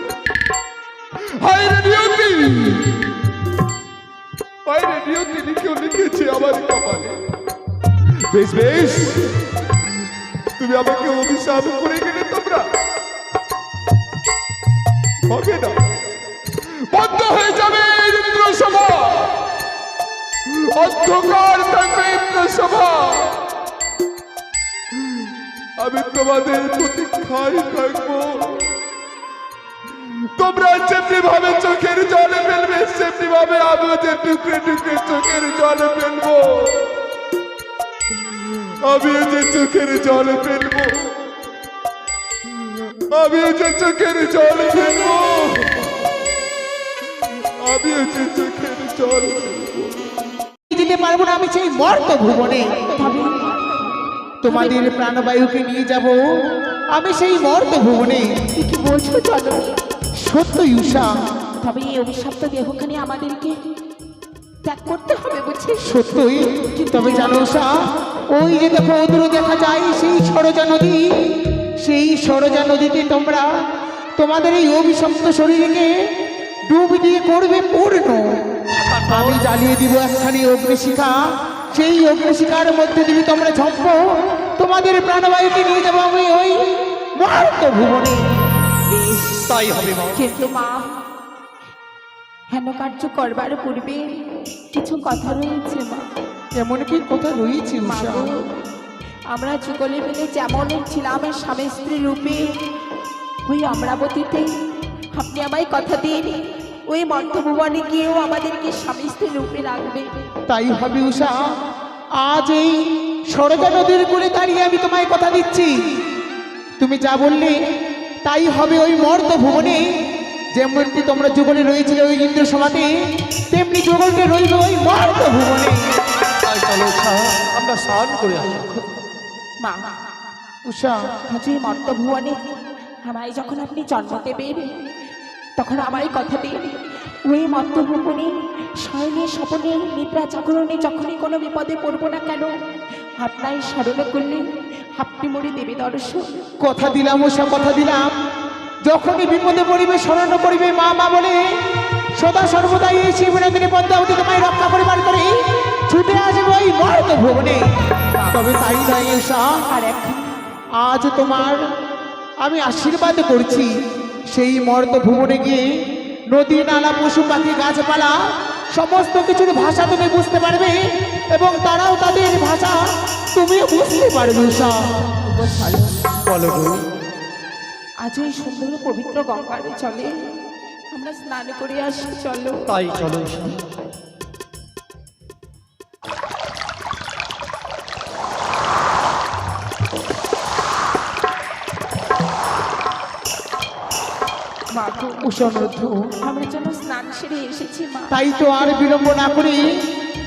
হায় রে নিয়তি, হায় রে নিয়তি লিখেছে আমার কপালে। বেশ বেশ, তুমি আমাকে অভিশাপ করে গেলে, তোমরা হবে না, বন্ধ হয়ে যাবে ইন্দ্র সভা, অন্ধকার থাকবে ইন্দ্র সভা। আমি তোমাদের প্রতীক্ষায় থাকবো। তোমরা যেমনি ভাবে চোখের জল ফেলবে, সেমনি ভাবে আমিও যে টুকরে টুকরে চোখের জল ফেলবো। আমিও যে চোখের জল ফেলবো, আমিও যে চোখের জল ফেলবো, আমিও যে চোখের জল ফেলবো। যেতে পারবো না আমি সেই মর্ত ভুবনে। তবে তোমাদের প্রাণবায়ুকে নিয়ে যাব আমি সেই মর্ত ভুবনে। কি কি বলছো জননী? সত্যই উষা, তবে এই অভিশপ্ত দেহখানি আমাদেরকে ত্যাগ করতে হবে বুঝছিস? সত্যই। তবে জানো উষা, ওই যে দেখো দূরে দেখা যায় সেই সরজা নদী, সেই সরজা নদীতে তোমরা তোমাদের এই অভিশপ্ত শরীরকে ডুব দিয়ে করবে পূর্ণ। আমি জ্বালিয়ে দিব একখানি অগ্নিশিখা, সেই অগ্নিশিখার মধ্যে দিয়ে তোমরা ঝম্প, তোমাদের প্রাণবায়ুকে নিয়ে যাবো আমি ওই মর্ত ভুবনে। বেশ, তাই হবে মা। কিন্তু মা, হেন কার্য করবার পূর্বে কিছু কথা রয়েছে মা। এমন কি কথা রয়েছে মা উষা? গো, আমরা যুগলে মিলে যেমন ছিলাম স্বামী স্ত্রী রূপে, ওই অমরাবতীতে আপনি আমায় কথা দিন ওই মর্তভুবনে গিয়েও আমাদেরকে স্বামী স্ত্রী রূপে রাখবে। তাই হবে উষা, আজ এই সরজা নদীর কূলে দাঁড়িয়ে আমি তোমায় কথা দিচ্ছি, তুমি যা বললে তাই হবে ওই মর্ত ভুবনে। যেমনটি তোমরা যুগলে রয়েছিলে ওই ইন্দ্র সভাতে, তেমনি যুগলকে রইবে ওই মর্ত ভুবনে। তাই চলো উষা, আমরা স্নান করে আসি। মা, উষা, আজ এই মর্তভুবনে আমায় যখন আপনি জন্ম দেবেন, তখন আমায় কথা দিন ওই মর্তভুবনে শয়নে স্বপনে নিদ্রা জাগরণে যখনই কোনো বিপদে পড়বো না কেন, আপনার স্মরণ করলে আপনি মরে দেবে দর্শন। কথা দিলাম উষা, কথা দিলাম, যখনই বিপদে পড়িবে স্মরণ করিবে মা মা বলে, সদা সর্বদাই এই শিবনন্দিনী পদ্মাবতী তোমায় রক্ষা পরিবার করে ছুটে আসবে ওই মর্ত ভুবনে। তবে তাই নয় উষা, আর এখন আজ তোমার আমি আশীর্বাদ করছি, সেই মর্ত ভুবনে গিয়ে নদী নালা পশু পাখি গাছপালা সমস্ত কিছুর ভাষা তুমি বুঝতে পারবে, এবং তারাও তাদের ভাষা তুমি বুঝতে পারবে উষা। বলো গো। আজ ওই সুন্দর পবিত্র গঙ্গারে চলে আমরা স্নান করে আসি, চলো। তাই চলো উষা। মা গো, উষা অনুরোধ, আমরা যেন স্নান সেরে এসেছি মা। তাই তো আর বিলম্ব না করি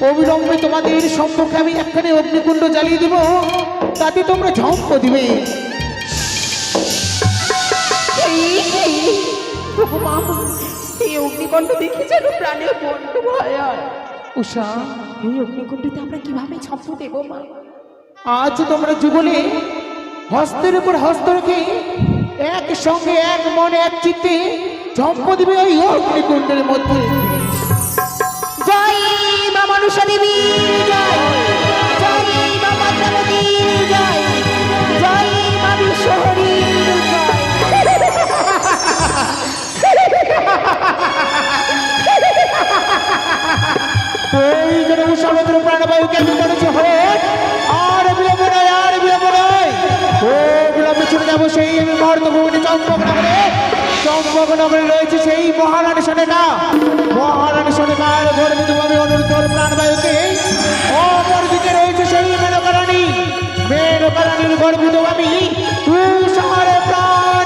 অবিলম্বে তোমাদের সম্মুখে আমি একখানে অগ্নিকুণ্ড জ্বালিয়ে দিব, তাতে তোমরা ঝম্প দিবে। প্রভু মা, এই অগ্নিকুণ্ড দেখে যেন প্রাণের বন্ধ ভয় হয়। উষা, এই অগ্নিকুণ্ডতে আমরা কিভাবে ঝম্প দেবো মা? আজ তোমরা যুগলে হস্তের উপর হস্ত রেখে এক সঙ্গে এক মনে এক চিত্তে ঝম্প দিবে ওই অগ্নিকুণ্ডের মধ্যে। জয় মা মনুষ্য দেবী জয়, জয় মা পদ্মাবতী জয়, জয় মা বিশ্বহরী জয়। ওই যেন উষাবদ্র প্রাণবায়ুকে আমি করেছি হরে, আর বিলম্ব নয়, আর বিলম্ব নয়, ও বিলম্বে ছুটে যাবো সেই মর্ত ভুবনে চম্পকনগরে। চম্পকনগরে রয়েছে সেই মহারানী সনেকা, মহারানী সনেকার গর্বিত ভাবে অনুরোধ প্রাণবায়ুকে। অপরদিকে রয়েছে সেই মেনকা রানী, মেনকা রানীর গর্বিত আমি তুষার প্রাণ